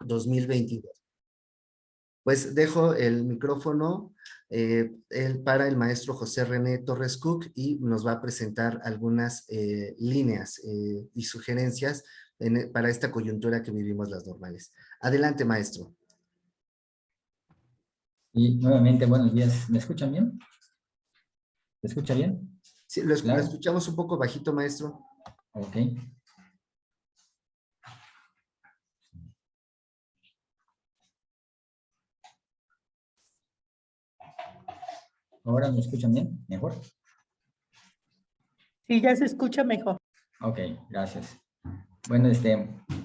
2022. Pues dejo el micrófono para el maestro José René Torres Cook y nos va a presentar algunas líneas y sugerencias para esta coyuntura que vivimos las normales. Adelante, maestro. Y nuevamente, buenos días. ¿Me escuchan bien? ¿Me escucha bien? Sí, lo Claro. escuchamos un poco bajito, maestro. Ok. ¿Ahora me escuchan bien? ¿Mejor? Sí, ya se escucha mejor. Ok, gracias. Bueno,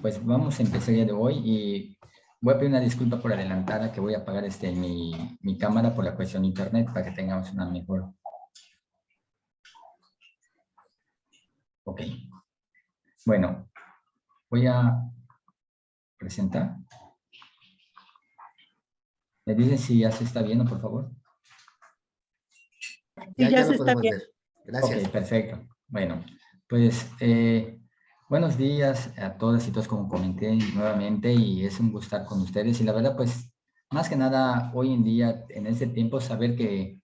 pues vamos a empezar el día de hoy y voy a pedir una disculpa por adelantada que voy a apagar mi cámara por la cuestión de internet para que tengamos una mejor. Ok. Bueno, voy a presentar. ¿Me dicen si ya se está viendo, por favor? Sí, ya lo se está podemos bien. ver. Gracias. Ok, perfecto. Bueno, pues buenos días a todas y todos, como comenté nuevamente, y es un gusto estar con ustedes. Y la verdad, pues, más que nada, hoy en día, en este tiempo, saber que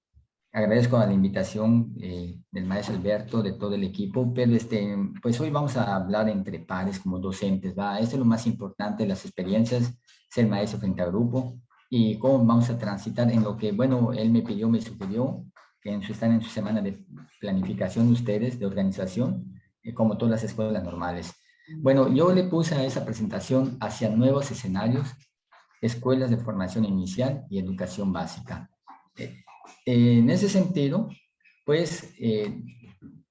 agradezco a la invitación del maestro Alberto, de todo el equipo, pero pues hoy vamos a hablar entre pares como docentes, ¿va? Esto es lo más importante, las experiencias, ser maestro frente a grupo, y cómo vamos a transitar en lo que, bueno, él me pidió, me sugirió, que están en su semana de planificación ustedes, de organización, como todas las escuelas normales. Bueno, yo le puse a esa presentación hacia nuevos escenarios, escuelas de formación inicial y educación básica. En ese sentido, pues,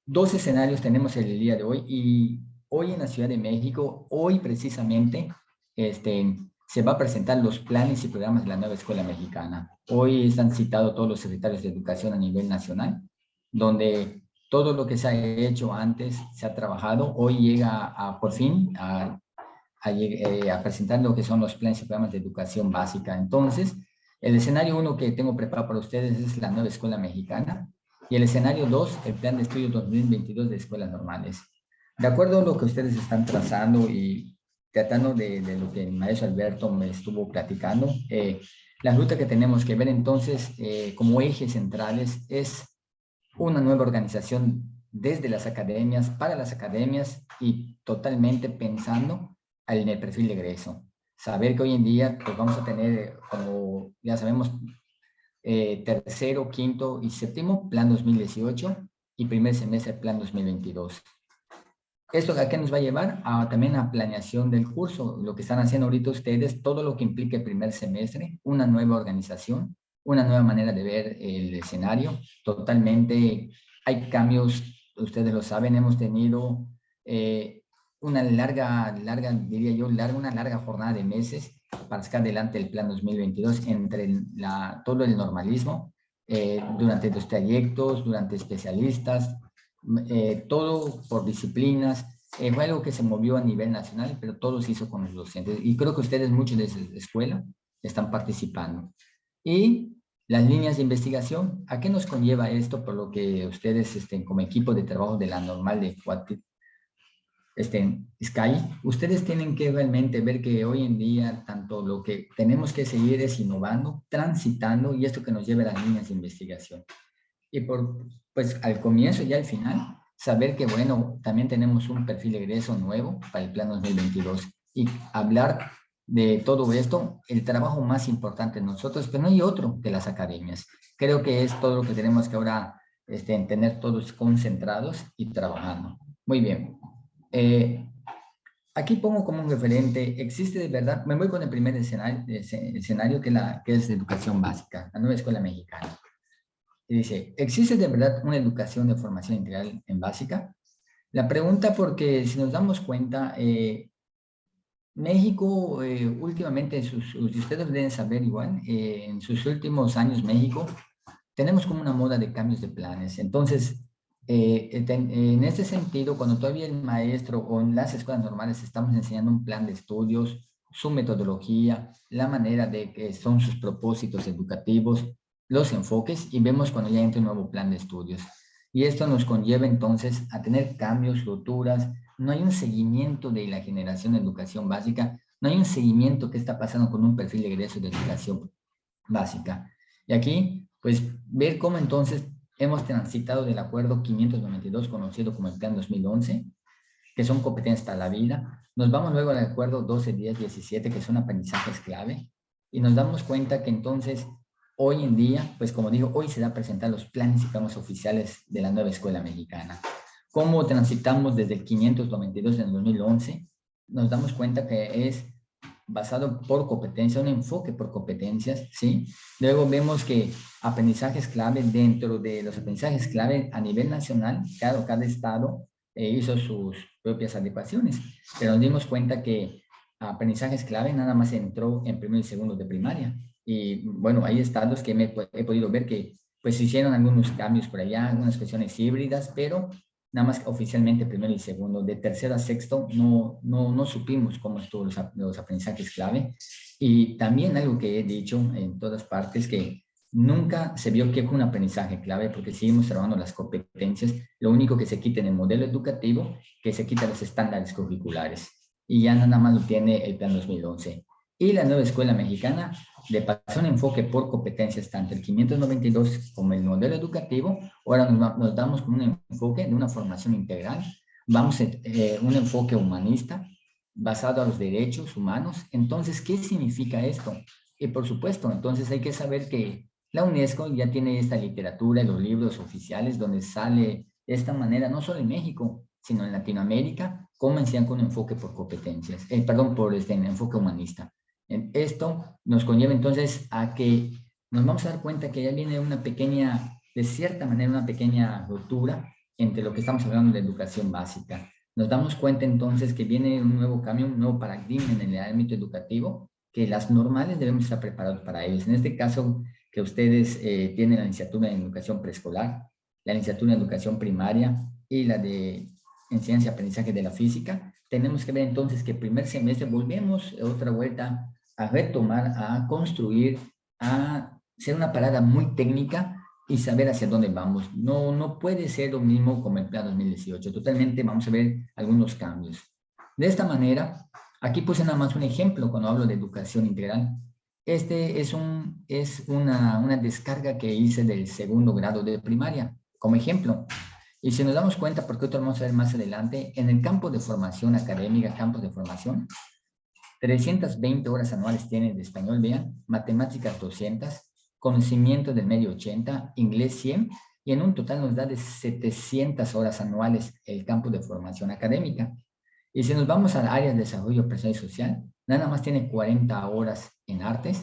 dos escenarios tenemos el día de hoy, y hoy en la Ciudad de México, hoy precisamente, se va a presentar los planes y programas de la nueva escuela mexicana. Hoy están citados todos los secretarios de educación a nivel nacional, donde todo lo que se ha hecho antes se ha trabajado. Hoy llega por fin a presentar lo que son los planes y programas de educación básica. Entonces, el escenario 1 que tengo preparado para ustedes es la nueva escuela mexicana, y el escenario 2, el plan de estudio 2022 de escuelas normales. De acuerdo a lo que ustedes están trazando y tratando de lo que el maestro Alberto me estuvo platicando, la ruta que tenemos que ver entonces como ejes centrales es una nueva organización desde las academias, para las academias, y totalmente pensando en el perfil de egreso. Saber que hoy en día pues vamos a tener, como ya sabemos, tercero, quinto y séptimo, plan 2018, y primer semestre, plan 2022. ¿Esto a qué nos va a llevar? También a planeación del curso, lo que están haciendo ahorita ustedes, todo lo que implique el primer semestre, una nueva organización, una nueva manera de ver el escenario. Totalmente, hay cambios, ustedes lo saben, hemos tenido una diría yo, una larga jornada de meses para sacar adelante el plan 2022 entre todo el normalismo, durante los trayectos, durante especialistas, todo por disciplinas. Fue algo que se movió a nivel nacional, pero todo se hizo con los docentes. Y creo que ustedes, muchos de la escuela, están participando. Y las líneas de investigación, ¿a qué nos conlleva esto? Por lo que ustedes, como equipo de trabajo de la normal de Sky, ustedes tienen que realmente ver que hoy en día tanto lo que tenemos que seguir es innovando, transitando, y esto que nos lleva a las líneas de investigación. Y pues al comienzo y al final, saber que, bueno, también tenemos un perfil de egreso nuevo para el plan 2022, y hablar de todo esto, el trabajo más importante de nosotros, pero no hay otro que las academias. Creo que es todo lo que tenemos que ahora tener todos concentrados y trabajando. Muy bien. Aquí pongo como un referente, existe de verdad, me voy con el primer escenario que es educación básica, la nueva escuela mexicana. Y dice, ¿existe de verdad una educación de formación integral en básica? La pregunta, porque si nos damos cuenta, México últimamente, ustedes deben saber igual, en sus últimos años México, tenemos como una moda de cambios de planes. Entonces, en este sentido, cuando todavía el maestro o en las escuelas normales estamos enseñando un plan de estudios, su metodología, la manera de que son sus propósitos educativos, los enfoques, y vemos cuando ya entra un nuevo plan de estudios. Y esto nos conlleva entonces a tener cambios, rupturas. No hay un seguimiento de la generación de educación básica, no hay un seguimiento que está pasando con un perfil de egreso de educación básica. Y aquí, pues, ver cómo entonces hemos transitado del acuerdo 592, conocido como el Plan 2011, que son competencias para la vida. Nos vamos luego al acuerdo 12, 10, 17, que son aprendizajes clave, y nos damos cuenta que entonces, hoy en día, pues como digo, hoy se da a presentar los planes y planos oficiales de la nueva escuela mexicana. ¿Cómo transitamos desde el 592 en el 2011? Nos damos cuenta que es basado por competencia, un enfoque por competencias, ¿sí? Luego vemos que aprendizajes clave, dentro de los aprendizajes clave a nivel nacional, cada estado hizo sus propias adecuaciones, pero nos dimos cuenta que aprendizajes clave nada más entró en primero y segundo de primaria. Y bueno, hay estados que he podido ver que pues hicieron algunos cambios por allá, algunas cuestiones híbridas, pero nada más oficialmente primero y segundo. De tercero a sexto no supimos cómo estuvo los aprendizajes clave. Y también algo que he dicho en todas partes, que nunca se vio que fue un aprendizaje clave, porque seguimos trabajando las competencias. Lo único que se quita en el modelo educativo, que se quita los estándares curriculares. Y ya nada más lo tiene el Plan 2011. Y la nueva escuela mexicana le pasó un enfoque por competencias, tanto el 592 como el modelo educativo. Ahora nos damos con un enfoque de una formación integral. Vamos a un enfoque humanista basado a los derechos humanos. Entonces, ¿qué significa esto? Y por supuesto, entonces hay que saber que la UNESCO ya tiene esta literatura y los libros oficiales donde sale de esta manera, no solo en México, sino en Latinoamérica, cómo enseñan con un enfoque por competencias, perdón, por este enfoque humanista. Esto nos conlleva entonces a que nos vamos a dar cuenta que ya viene una pequeña, de cierta manera, una pequeña ruptura entre lo que estamos hablando de educación básica. Nos damos cuenta entonces que viene un nuevo cambio, un nuevo paradigma en el ámbito educativo, que las normales debemos estar preparados para ellos. En este caso, que ustedes tienen la licenciatura en educación preescolar, la licenciatura en educación primaria y la de enseñanza y aprendizaje de la física, tenemos que ver entonces que el primer semestre volvemos otra vuelta a retomar, a construir, a ser una parada muy técnica y saber hacia dónde vamos. No puede ser lo mismo como el Plan 2018. Totalmente vamos a ver algunos cambios. De esta manera, aquí puse nada más un ejemplo cuando hablo de educación integral. Este es una descarga que hice del segundo grado de primaria, como ejemplo. Y si nos damos cuenta, porque otro vamos a ver más adelante, en el campo de formación académica, campos de formación, 320 horas anuales tienen de español, vean, matemáticas 200, conocimiento del medio 80, inglés 100, y en un total nos da de 700 horas anuales el campo de formación académica. Y si nos vamos al área de desarrollo personal y social, nada más tiene 40 horas en artes,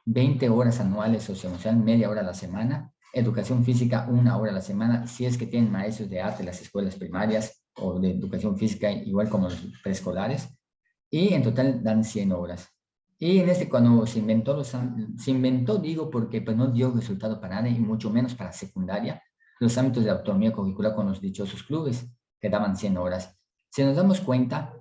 20 horas anuales socioemocional, media hora a la semana, educación física, 1 hora a la semana, si es que tienen maestros de arte en las escuelas primarias o de educación física, igual como los preescolares, y en total dan 100 horas. Y en este, cuando se inventó, digo, porque pues no dio resultado para nada y mucho menos para secundaria, los ámbitos de autonomía curricular con los dichosos clubes, que daban 100 horas. Si nos damos cuenta,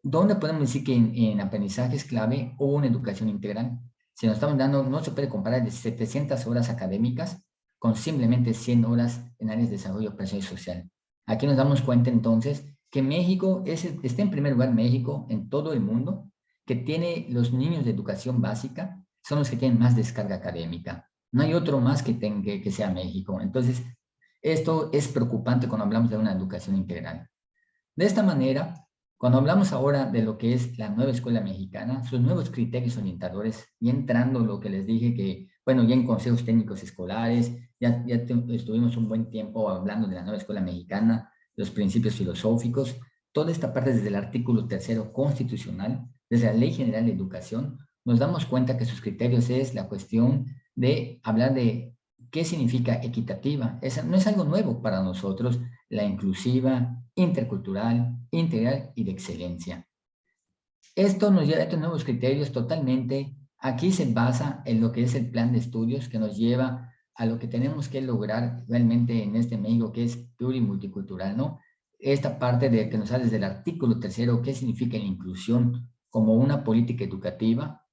¿dónde podemos decir que en aprendizaje es clave o una educación integral? Si nos estamos dando, no se puede comparar de 700 horas académicas con simplemente 100 horas en áreas de desarrollo personal y social. Aquí nos damos cuenta entonces que México está en primer lugar, México en todo el mundo, que tiene los niños de educación básica, son los que tienen más descarga académica. No hay otro más que sea México. Entonces, esto es preocupante cuando hablamos de una educación integral. De esta manera, cuando hablamos ahora de lo que es la nueva escuela mexicana, sus nuevos criterios orientadores, y entrando lo que les dije que, bueno, ya en consejos técnicos escolares, ya estuvimos un buen tiempo hablando de la nueva escuela mexicana, los principios filosóficos, toda esta parte desde el artículo 3º constitucional, desde la Ley General de Educación, nos damos cuenta que sus criterios es la cuestión de hablar de qué significa equitativa. No es algo nuevo para nosotros, la inclusiva, intercultural, integral y de excelencia. Esto nos lleva a estos nuevos criterios totalmente. Aquí se basa en lo que es el plan de estudios que nos lleva a lo que tenemos que lograr realmente en este México, que es plurimulticultural, ¿no? Esta parte de que nos sale desde el artículo 3º, qué significa la inclusión como una política educativa,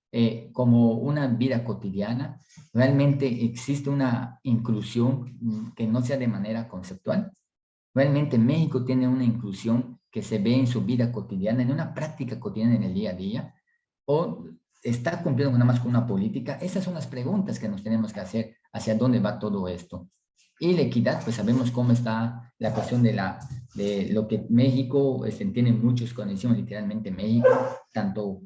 como una vida cotidiana. Realmente existe una inclusión que no sea de manera conceptual. Realmente México tiene una inclusión que se ve en su vida cotidiana, en una práctica cotidiana en el día a día. o está cumpliendo nada más con una política? Esas son las preguntas que nos tenemos que hacer, hacia dónde va todo esto. Y la equidad, pues sabemos cómo está la cuestión de lo que México tiene muchas condiciones, literalmente México, tanto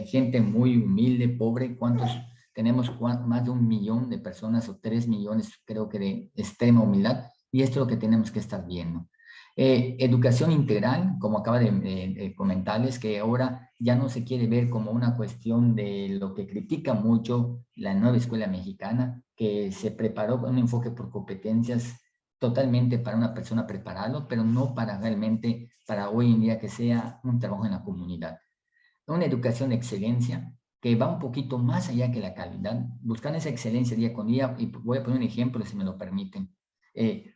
gente muy humilde, pobre, ¿cuántos? Tenemos más de 1 millón de personas o 3 millones, creo que de extrema humildad, y esto es lo que tenemos que estar viendo. Educación integral, como acaba de comentarles, que ahora ya no se quiere ver como una cuestión de lo que critica mucho la nueva escuela mexicana, que se preparó con un enfoque por competencias totalmente para una persona preparado, pero no para realmente, para hoy en día que sea un trabajo en la comunidad. Una educación de excelencia que va un poquito más allá que la calidad, buscando esa excelencia día con día, y voy a poner un ejemplo si me lo permiten.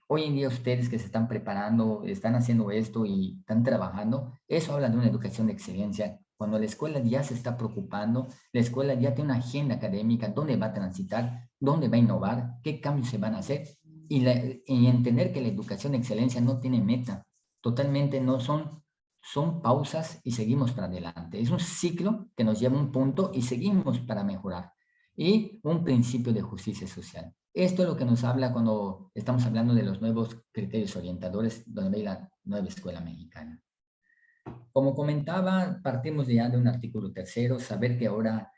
Hoy en día ustedes que se están preparando, están haciendo esto y están trabajando, eso habla de una educación de excelencia. Cuando la escuela ya se está preocupando, la escuela ya tiene una agenda académica, dónde va a transitar, dónde va a innovar, qué cambios se van a hacer, y entender que la educación de excelencia no tiene meta, totalmente no son pausas y seguimos para adelante. Es un ciclo que nos lleva a un punto y seguimos para mejorar. Y un principio de justicia social. Esto es lo que nos habla cuando estamos hablando de los nuevos criterios orientadores donde ve la nueva escuela mexicana. Como comentaba, partimos ya de un artículo 3, saber que ahora,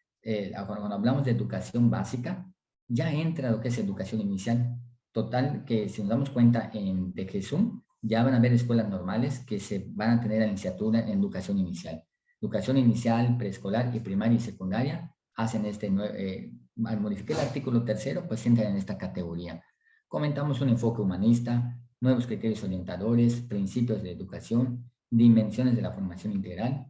cuando hablamos de educación básica, ya entra lo que es educación inicial. Total, que si nos damos cuenta de Jesús, ya van a haber escuelas normales que se van a tener la licenciatura en educación inicial. Educación inicial, preescolar y primaria y secundaria hacen al modificar el artículo 3, pues entran en esta categoría. Comentamos un enfoque humanista, nuevos criterios orientadores, principios de educación, dimensiones de la formación integral.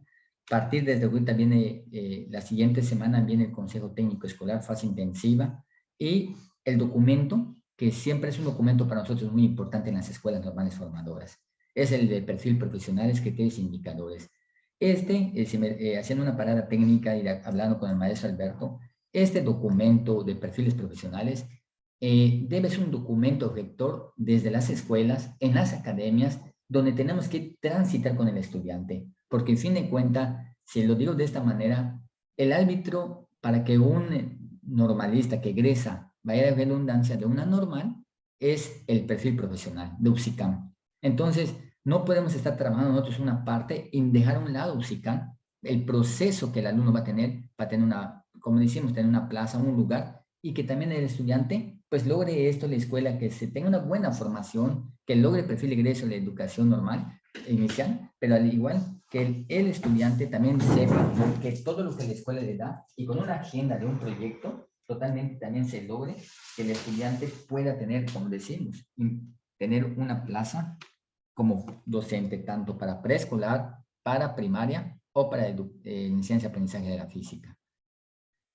Partir desde ahorita viene, la siguiente semana viene el Consejo Técnico Escolar, fase intensiva, y el documento, que siempre es un documento para nosotros muy importante en las escuelas normales formadoras. Es el de perfil profesionales, criterios e indicadores. Haciendo una parada técnica y hablando con el maestro Alberto, este documento de perfiles profesionales debe ser un documento rector desde las escuelas, en las academias, donde tenemos que transitar con el estudiante. Porque en fin de cuentas, si lo digo de esta manera, el árbitro para que un normalista que egresa vaya de redundancia de una normal es el perfil profesional de UPSICAM. Entonces, no podemos estar trabajando nosotros una parte y dejar a un lado UPSICAM, el proceso que el alumno va a tener para tener como decimos, tener una plaza, un lugar, y que también el estudiante pues logre esto en la escuela, que se tenga una buena formación, que logre el perfil de ingreso en la educación normal, inicial, pero al igual que el estudiante también sepa que todo lo que la escuela le da y con una agenda de un proyecto, totalmente también se logre que el estudiante pueda tener, como decimos, tener una plaza como docente, tanto para preescolar, para primaria o para ciencia y aprendizaje de la física.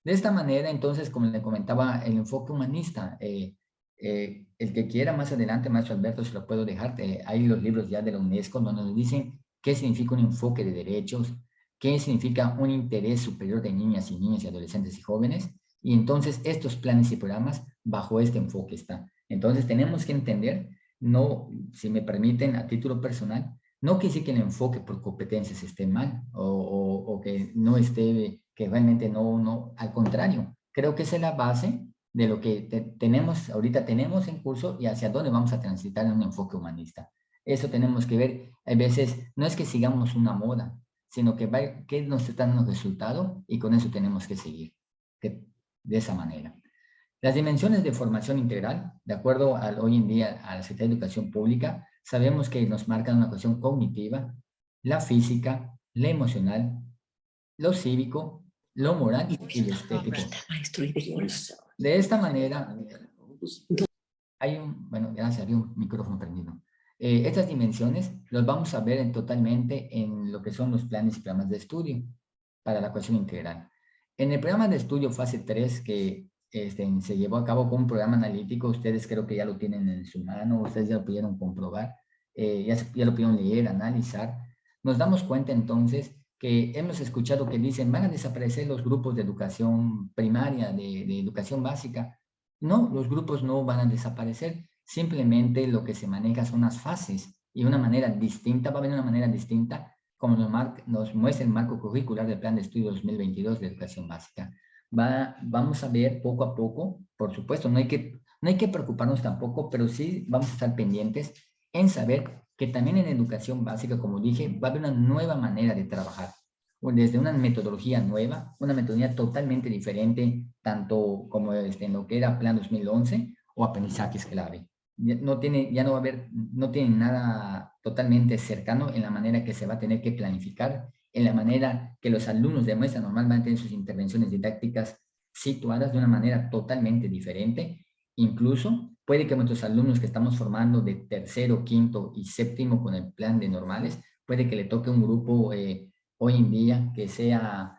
De esta manera, entonces, como le comentaba, el enfoque humanista, el que quiera más adelante, maestro Alberto, se lo puedo dejar, hay los libros ya de la UNESCO donde nos dicen qué significa un enfoque de derechos, qué significa un interés superior de niñas y niños y adolescentes y jóvenes, y entonces estos planes y programas bajo este enfoque están. Entonces tenemos que entender, no, si me permiten, a título personal, no quiere decir que el enfoque por competencias esté mal o que no esté, que realmente no, al contrario, creo que esa es la base de lo que ahorita tenemos en curso y hacia dónde vamos a transitar en un enfoque humanista. Eso tenemos que ver, a veces no es que sigamos una moda, sino que qué nos está dando resultado y con eso tenemos que seguir, de esa manera. Las dimensiones de formación integral, de acuerdo hoy en día a la Secretaría de Educación Pública, sabemos que nos marcan una cuestión cognitiva, la física, la emocional, lo cívico, lo moral y lo estético. De esta manera, bueno, gracias, había un micrófono prendido. Estas dimensiones los vamos a ver totalmente en lo que son los planes y programas de estudio para la cuestión integral. En el programa de estudio fase 3 que se llevó a cabo con un programa analítico, ustedes creo que ya lo tienen en su mano, ustedes ya lo pudieron comprobar, ya lo pudieron leer, analizar. Nos damos cuenta entonces que hemos escuchado que dicen van a desaparecer los grupos de educación primaria, de educación básica. No, los grupos no van a desaparecer, simplemente lo que se maneja son las fases y una manera distinta, va a haber una manera distinta como nos muestra el marco curricular del Plan de Estudio 2022 de Educación Básica. Vamos a ver poco a poco, por supuesto, no hay que preocuparnos tampoco, pero sí vamos a estar pendientes en saber que también en educación básica, como dije, va a haber una nueva manera de trabajar, desde una metodología nueva, una metodología totalmente diferente, tanto como en lo que era Plan 2011 o aprendizajes clave. Ya no va a haber, no tiene nada totalmente cercano en la manera que se va a tener que planificar, en la manera que los alumnos demuestran normalmente en sus intervenciones didácticas situadas de una manera totalmente diferente. Incluso puede que nuestros alumnos que estamos formando de tercero, quinto y séptimo con el plan de normales, puede que le toque un grupo hoy en día que sea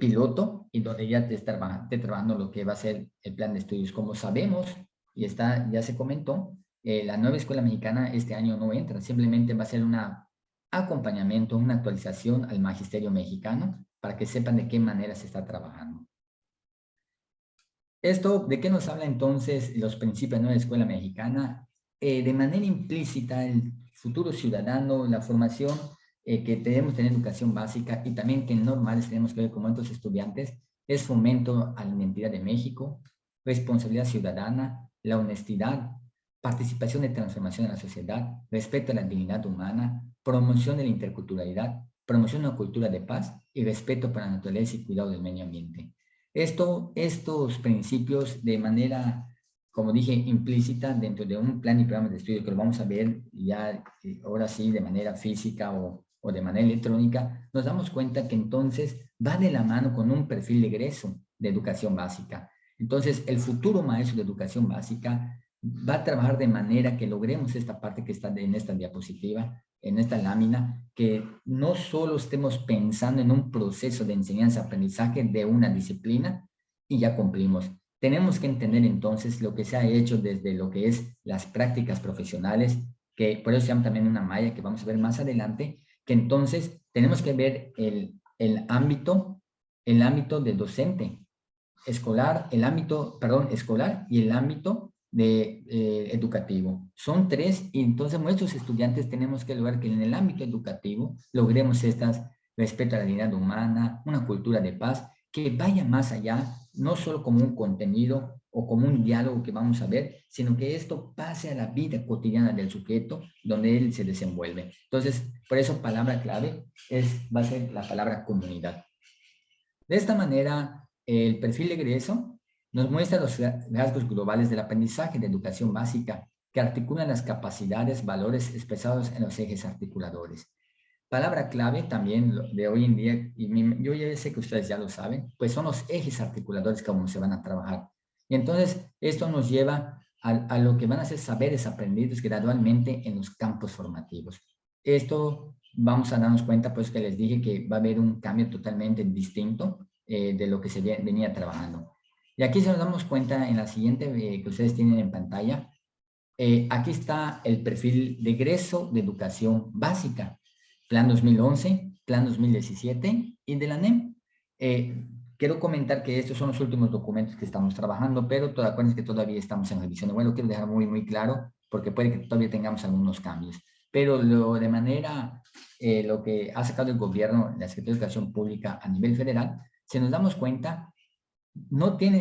piloto y donde ya esté trabajando lo que va a ser el plan de estudios. Como sabemos, y ya se comentó, la nueva escuela mexicana este año no entra, simplemente va a ser un acompañamiento, una actualización al magisterio mexicano para que sepan de qué manera se está trabajando. Esto, ¿de qué nos habla entonces los principios de la nueva escuela mexicana? De manera implícita, el futuro ciudadano, la formación que tenemos en educación básica y también que en normales tenemos que ver como estos estudiantes, es fomento a la identidad de México, responsabilidad ciudadana, la honestidad, participación de transformación en la sociedad, respeto a la dignidad humana, promoción de la interculturalidad, promoción de una cultura de paz y respeto para la naturaleza y cuidado del medio ambiente. Estos principios de manera, como dije, implícita dentro de un plan y programa de estudio que lo vamos a ver ya ahora sí de manera física o de manera electrónica, nos damos cuenta que entonces va de la mano con un perfil de egreso de educación básica. Entonces, el futuro maestro de educación básica va a trabajar de manera que logremos esta parte que está en esta diapositiva, en esta lámina, que no solo estemos pensando en un proceso de enseñanza-aprendizaje de una disciplina y ya cumplimos. Tenemos que entender entonces lo que se ha hecho desde lo que es las prácticas profesionales, que por eso se llama también una malla que vamos a ver más adelante, que entonces tenemos que ver el ámbito del docente escolar, escolar y el ámbito educativo. Son tres y entonces nuestros estudiantes tenemos que lograr que en el ámbito educativo logremos respeto a la dignidad humana, una cultura de paz, que vaya más allá, no solo como un contenido o como un diálogo que vamos a ver, sino que esto pase a la vida cotidiana del sujeto donde él se desenvuelve. Entonces, por eso palabra clave va a ser la palabra comunidad. De esta manera, el perfil de egreso nos muestra los rasgos globales del aprendizaje de educación básica que articulan las capacidades, valores expresados en los ejes articuladores. Palabra clave también de hoy en día, y yo ya sé que ustedes ya lo saben, pues son los ejes articuladores como se van a trabajar. Y entonces esto nos lleva a lo que van a ser saberes aprendidos gradualmente en los campos formativos. Esto vamos a darnos cuenta, pues que les dije que va a haber un cambio totalmente distinto de lo que se venía trabajando. Y aquí se nos damos cuenta en la siguiente que ustedes tienen en pantalla, aquí está el perfil de egreso de educación básica, Plan 2011, Plan 2017 y de la NEM. Quiero comentar que estos son los últimos documentos que estamos trabajando, pero acuérdense que todavía estamos en revisión. Bueno, lo quiero dejar muy, muy claro, porque puede que todavía tengamos algunos cambios. Pero de manera, lo que ha sacado el gobierno, la Secretaría de Educación Pública a nivel federal, se nos damos cuenta,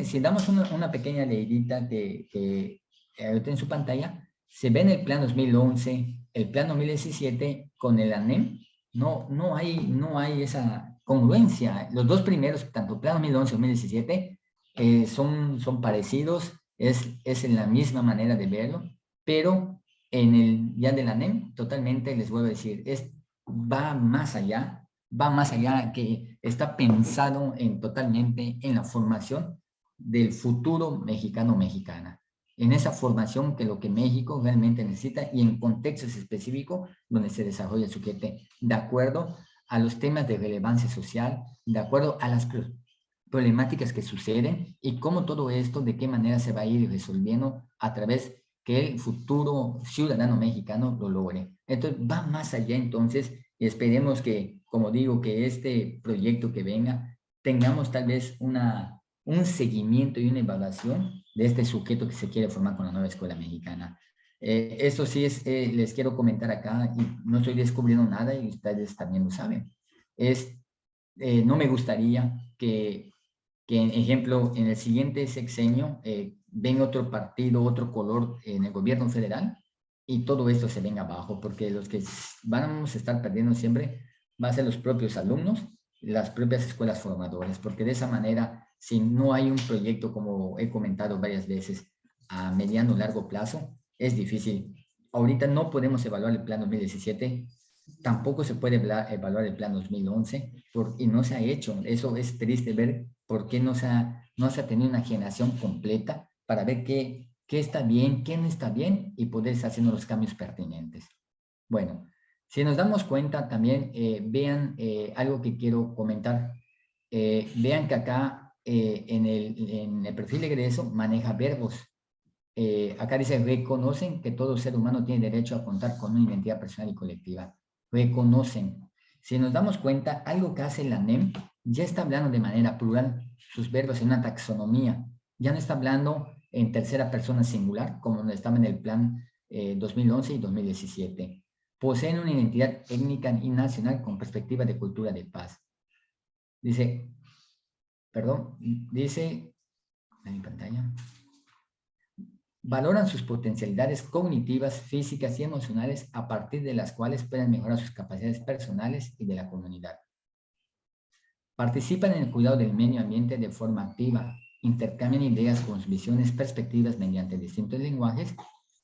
si damos una pequeña leidita que en su pantalla, se ve en el plan 2011, el plan 2017 con el ANEM, no hay esa congruencia. Los dos primeros, tanto plan 2011 y 2017, son parecidos, es en la misma manera de verlo, pero ya del ANEM, totalmente les vuelvo a decir, va más allá, que está pensado totalmente en la formación del futuro mexicano-mexicana, en esa formación que lo que México realmente necesita y en contextos específicos donde se desarrolla el sujeto de acuerdo a los temas de relevancia social, de acuerdo a las problemáticas que suceden y cómo todo esto, de qué manera se va a ir resolviendo a través que el futuro ciudadano mexicano lo logre. Entonces va más allá entonces y esperemos que, como digo, que este proyecto que venga, tengamos tal vez un seguimiento y una evaluación de este sujeto que se quiere formar con la nueva escuela mexicana. Eso sí es, les quiero comentar acá, y no estoy descubriendo nada y ustedes también lo saben. No me gustaría que, ejemplo, en el siguiente sexenio venga otro partido, otro color en el gobierno federal y todo esto se venga abajo, porque los que vamos a estar perdiendo siempre van a ser los propios alumnos, las propias escuelas formadoras, porque de esa manera, si no hay un proyecto, como he comentado varias veces, a mediano o largo plazo, es difícil. Ahorita no podemos evaluar el plan 2017, tampoco se puede evaluar el plan 2011 y no se ha hecho. Eso es triste ver por qué no se ha tenido una generación completa para ver qué está bien, qué no está bien y poder estar haciendo los cambios pertinentes. Bueno, si nos damos cuenta también, vean algo que quiero comentar. Vean que acá en el perfil de egreso maneja verbos. Acá dice, reconocen que todo ser humano tiene derecho a contar con una identidad personal y colectiva. Reconocen. Si nos damos cuenta, algo que hace la NEM ya está hablando de manera plural, sus verbos en una taxonomía. Ya no está hablando en tercera persona singular, como estaba en el plan 2011 y 2017. Poseen una identidad étnica y nacional con perspectiva de cultura de paz. Dice, perdón, dice, en mi pantalla, valoran sus potencialidades cognitivas, físicas y emocionales a partir de las cuales pueden mejorar sus capacidades personales y de la comunidad. Participan en el cuidado del medio ambiente de forma activa, intercambian ideas con visiones, perspectivas mediante distintos lenguajes,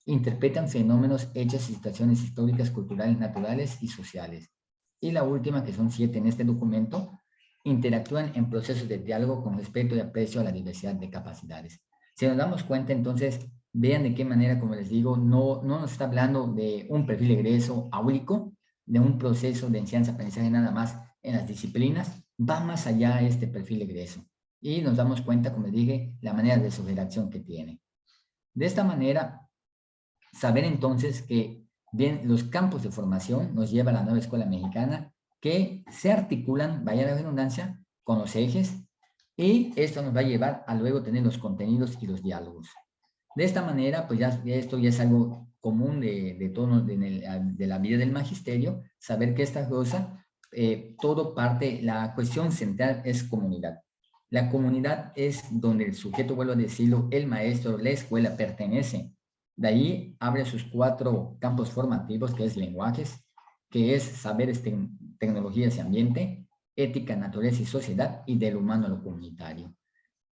interpretan fenómenos, hechos y situaciones históricas, culturales, naturales y sociales. Y la última, que son 7 en este documento, interactúan en procesos de diálogo con respeto y aprecio a la diversidad de capacidades. Si nos damos cuenta, entonces, vean de qué manera, como les digo, no nos está hablando de un perfil de egreso áulico, de un proceso de enseñanza-aprendizaje nada más en las disciplinas, va más allá este perfil de egreso. Y nos damos cuenta, como les dije, la manera de su redacción que tiene. De esta manera, saber entonces que bien, los campos de formación nos lleva a la nueva escuela mexicana que se articulan, vaya la redundancia, con los ejes y esto nos va a llevar a luego tener los contenidos y los diálogos. De esta manera, pues ya esto ya es algo común de la vida del magisterio, saber que esta cosa, todo parte, la cuestión central es comunidad. La comunidad es donde el sujeto, vuelvo a decirlo, el maestro, la escuela pertenece. De ahí abre sus 4 campos formativos, que es lenguajes, que es saberes, tecnologías y ambiente, ética, naturaleza y sociedad, y del humano a lo comunitario.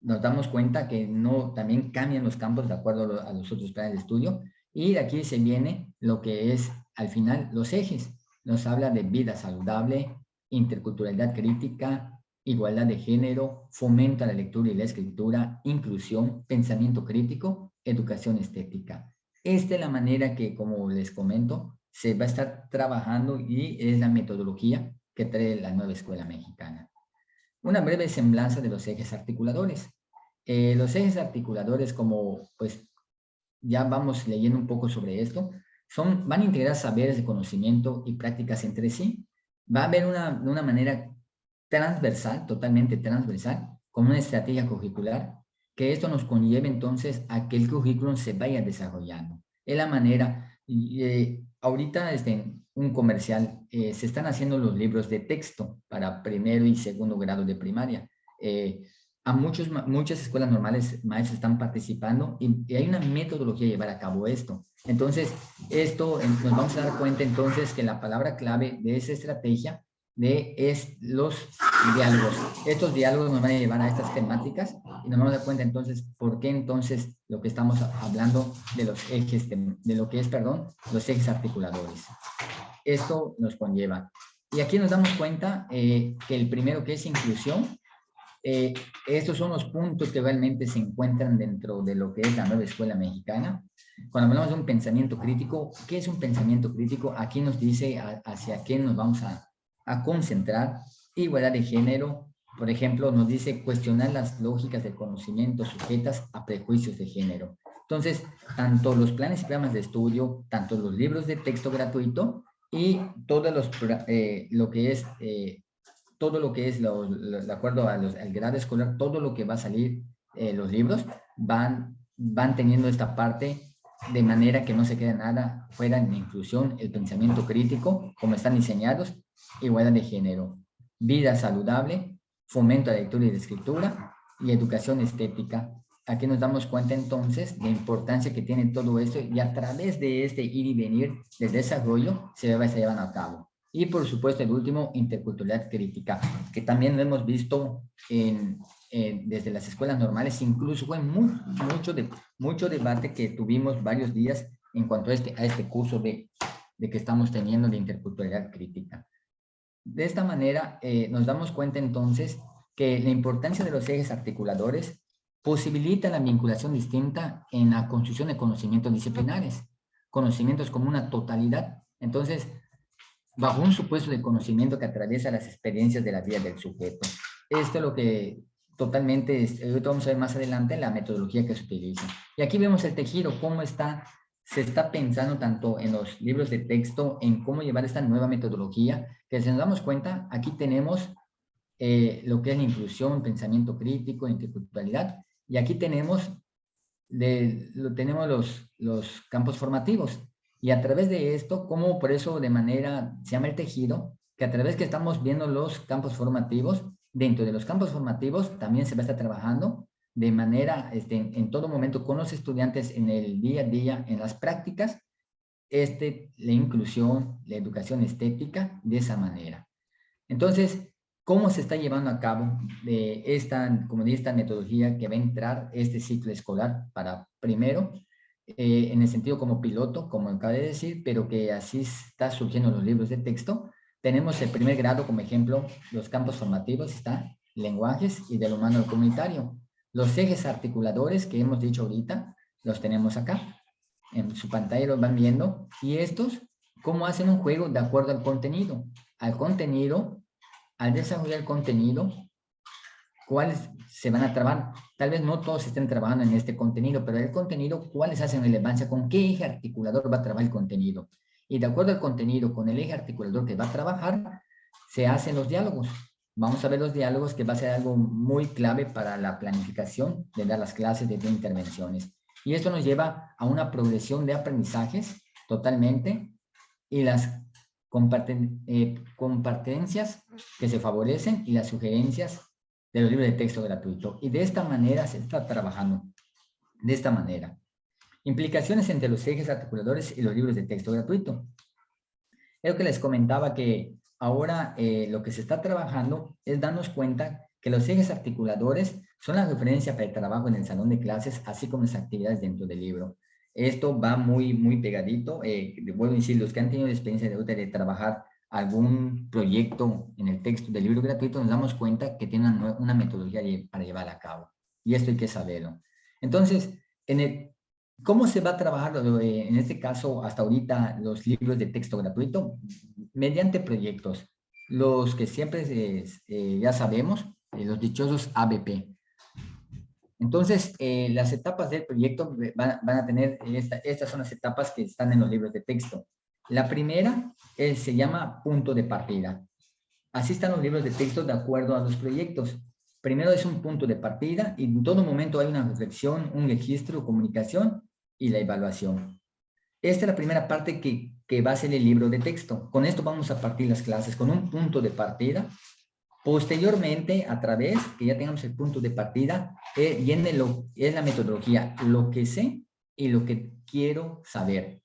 Nos damos cuenta que no, también cambian los campos de acuerdo a los otros planes de estudio, y de aquí se viene lo que es, al final, los ejes. Nos habla de vida saludable, interculturalidad crítica, igualdad de género, fomenta la lectura y la escritura, inclusión, pensamiento crítico, educación estética. Esta es la manera que, como les comento, se va a estar trabajando y es la metodología que trae la nueva escuela mexicana. Una breve semblanza de los ejes articuladores. Los ejes articuladores, como pues ya vamos leyendo un poco sobre esto, van a integrar saberes de conocimiento y prácticas entre sí. Va a haber una manera transversal, totalmente transversal, con una estrategia curricular, que esto nos conlleve entonces a que el currículum se vaya desarrollando. Es la manera, ahorita un comercial, se están haciendo los libros de texto para primero y segundo grado de primaria. Muchas escuelas normales, maestros están participando y hay una metodología de llevar a cabo esto. Entonces, nos vamos a dar cuenta entonces que la palabra clave de esa estrategia es los diálogos. Estos diálogos nos van a llevar a estas temáticas y nos vamos a dar cuenta entonces por qué entonces lo que estamos hablando de los ejes, de lo que es, perdón, los ejes articuladores. Esto nos conlleva. Y aquí nos damos cuenta que el primero, que es inclusión, estos son los puntos que realmente se encuentran dentro de lo que es la nueva escuela mexicana. Cuando hablamos de un pensamiento crítico, ¿qué es un pensamiento crítico? Aquí nos dice hacia qué nos vamos a concentrar. Igualdad de género, por ejemplo, nos dice cuestionar las lógicas del conocimiento sujetas a prejuicios de género. Entonces, tanto los planes y programas de estudio, tanto los libros de texto gratuito y todo lo que es todo lo que es, de acuerdo al grado escolar, todo lo que va a salir, los libros van teniendo esta parte de manera que no se quede nada fuera en la inclusión, el pensamiento crítico, como están diseñados, igualdad de género, vida saludable, fomento a la lectura y la escritura y educación estética. Aquí nos damos cuenta entonces de la importancia que tiene todo esto y a través de este ir y venir del desarrollo se va a llevar a cabo. Y por supuesto el último, interculturalidad crítica, que también lo hemos visto desde las escuelas normales, incluso fue mucho debate que tuvimos varios días en cuanto a este curso de que estamos teniendo de interculturalidad crítica. De esta manera nos damos cuenta entonces que la importancia de los ejes articuladores posibilita la vinculación distinta en la construcción de conocimientos disciplinares, conocimientos como una totalidad. Entonces, bajo un supuesto de conocimiento que atraviesa las experiencias de la vida del sujeto. Esto es lo que totalmente, vamos a ver más adelante la metodología que se utiliza. Y aquí vemos el tejido, cómo se está pensando tanto en los libros de texto, en cómo llevar esta nueva metodología, que si nos damos cuenta, aquí tenemos lo que es la inclusión, pensamiento crítico, interculturalidad, y aquí tenemos, los campos formativos. Y a través de esto, como por eso de manera, se llama el tejido, que a través que estamos viendo los campos formativos, dentro de los campos formativos también se va a estar trabajando de manera, en todo momento con los estudiantes en el día a día, en las prácticas, la inclusión, la educación estética, de esa manera. Entonces, ¿cómo se está llevando a cabo como de esta metodología que va a entrar este ciclo escolar para primero, en el sentido como piloto, como acabo de decir, pero que así está surgiendo los libros de texto? Tenemos el primer grado como ejemplo, los campos formativos, está lenguajes y del humano al comunitario. Los ejes articuladores que hemos dicho ahorita, los tenemos acá. En su pantalla los van viendo. Y estos, ¿cómo hacen un juego de acuerdo al contenido? Al desarrollar el contenido, ¿cuáles se van a trabajar? Tal vez no todos estén trabajando en este contenido, pero el contenido, ¿cuáles hacen relevancia? ¿Con qué eje articulador va a trabajar el contenido? Y de acuerdo al contenido, con el eje articulador que va a trabajar, se hacen los diálogos. Vamos a ver los diálogos, que va a ser algo muy clave para la planificación de dar las clases de intervenciones. Y esto nos lleva a una progresión de aprendizajes totalmente, y las compartencias que se favorecen y las sugerencias de los libros de texto gratuito. Y de esta manera se está trabajando. De esta manera. Implicaciones entre los ejes articuladores y los libros de texto gratuito. Es lo que les comentaba, que ahora lo que se está trabajando es darnos cuenta que los ejes articuladores son la referencia para el trabajo en el salón de clases, así como las actividades dentro del libro. Esto va muy pegadito. Vuelvo a decir, los que han tenido la experiencia de trabajar algún proyecto en el texto del libro gratuito, nos damos cuenta que tiene una metodología para llevar a cabo. Y esto hay que saberlo. Entonces, ¿cómo se va a trabajar en este caso hasta ahorita los libros de texto gratuito? Mediante proyectos. Los que siempre ya sabemos, los dichosos ABP. Entonces, las etapas del proyecto van a tener, estas son las etapas que están en los libros de texto. La primera se llama punto de partida. Así están los libros de texto de acuerdo a los proyectos. Primero es un punto de partida y en todo momento hay una reflexión, un registro, comunicación y la evaluación. Esta es la primera parte que va a ser el libro de texto. Con esto vamos a partir las clases con un punto de partida. Posteriormente, a través que ya tengamos el punto de partida, viene es la metodología, lo que sé y lo que quiero saber.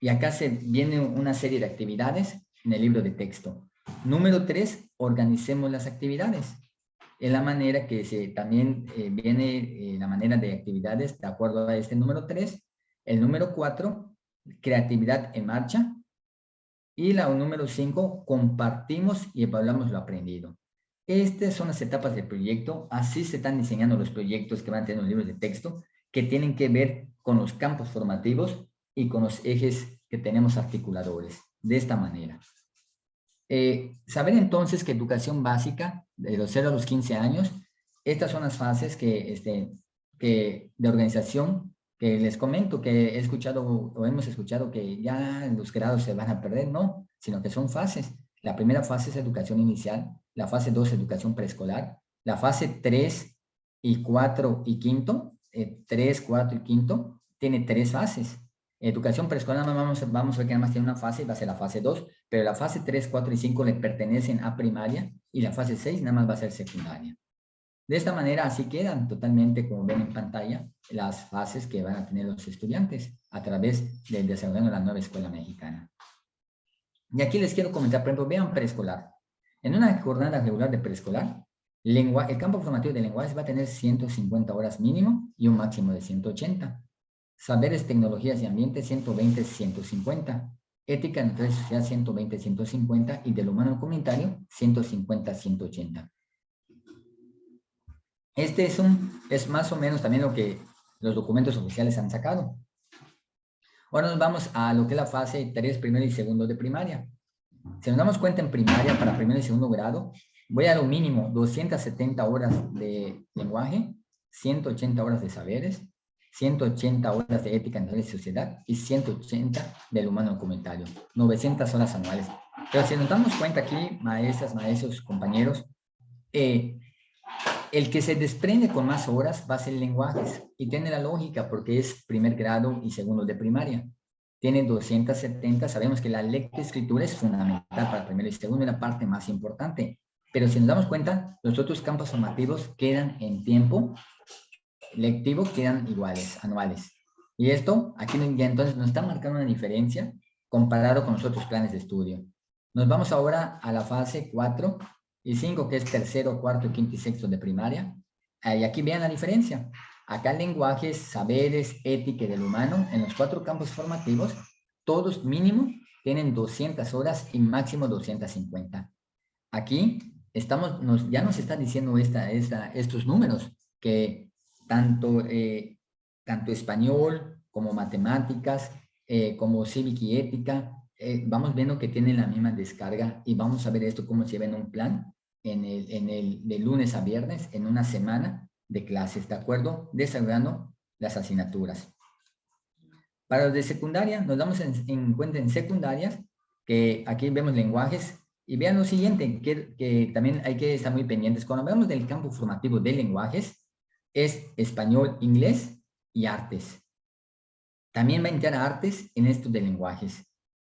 Y acá viene una serie de actividades en el libro de texto. Número 3, organicemos las actividades. Es la manera que también viene la manera de actividades de acuerdo a este número 3. El número 4, creatividad en marcha. Y la número 5, compartimos y evaluamos lo aprendido. Estas son las etapas del proyecto. Así se están diseñando los proyectos que van a tener los libros de texto, que tienen que ver con los campos formativos y con los ejes que tenemos articuladores. De esta manera. Saber entonces que educación básica, de los 0 a los 15 años, estas son las fases de organización que les comento, que he escuchado o hemos escuchado que ya los grados se van a perder, no, sino que son fases. La primera fase es educación inicial, la fase 2 educación preescolar, la fase 3 y 4 y quinto, 3, 4 y quinto, tiene 3 fases. Educación preescolar vamos a ver que nada más tiene una fase, va a ser la fase 2, pero la fase 3, 4 y 5 le pertenecen a primaria y la fase 6 nada más va a ser secundaria. De esta manera, así quedan totalmente, como ven en pantalla, las fases que van a tener los estudiantes a través del desarrollo de la nueva escuela mexicana. Y aquí les quiero comentar, por ejemplo, vean preescolar. En una jornada regular de preescolar, el campo formativo de lenguajes va a tener 150 horas mínimo y un máximo de 180. Saberes, tecnologías y ambiente, 120, 150. Ética, naturaleza y sociedad, 120, 150. Y del humano comunitario, 150, 180. Este es más o menos también lo que los documentos oficiales han sacado. Ahora nos vamos a lo que es la fase 3, primero y segundo de primaria. Si nos damos cuenta en primaria, para primero y segundo grado, voy a lo mínimo 270 horas de lenguaje, 180 horas de saberes, 180 horas de ética, naturaleza y sociedad y 180 del humano comentario, 900 horas anuales. Pero si nos damos cuenta aquí, maestras, maestros, compañeros, el que se desprende con más horas va a ser lenguajes y tiene la lógica porque es primer grado y segundo de primaria. Tiene 270, sabemos que la lectoescritura es fundamental para primero y segundo, es la parte más importante. Pero si nos damos cuenta, los otros campos formativos quedan en tiempo lectivo, quedan iguales, anuales. Y esto, aquí ya entonces nos está marcando una diferencia comparado con los otros planes de estudio. Nos vamos ahora a la fase 4 y 5, que es tercero, cuarto, quinto y sexto de primaria. Y aquí vean la diferencia. Acá lenguajes, saberes, ética del humano, en los 4 campos formativos, todos mínimo tienen 200 horas y máximo 250. Aquí ya nos está diciendo estos números, que tanto español como matemáticas, como cívica y ética, vamos viendo que tienen la misma descarga y vamos a ver esto cómo se lleva en un plan de lunes a viernes, en una semana de clases, ¿de acuerdo? Desarrollando las asignaturas. Para los de secundaria, nos damos en cuenta en secundarias, que aquí vemos lenguajes, y vean lo siguiente, que también hay que estar muy pendientes. Cuando hablamos del campo formativo de lenguajes, es español, inglés y artes. También va a entrar artes en esto de lenguajes.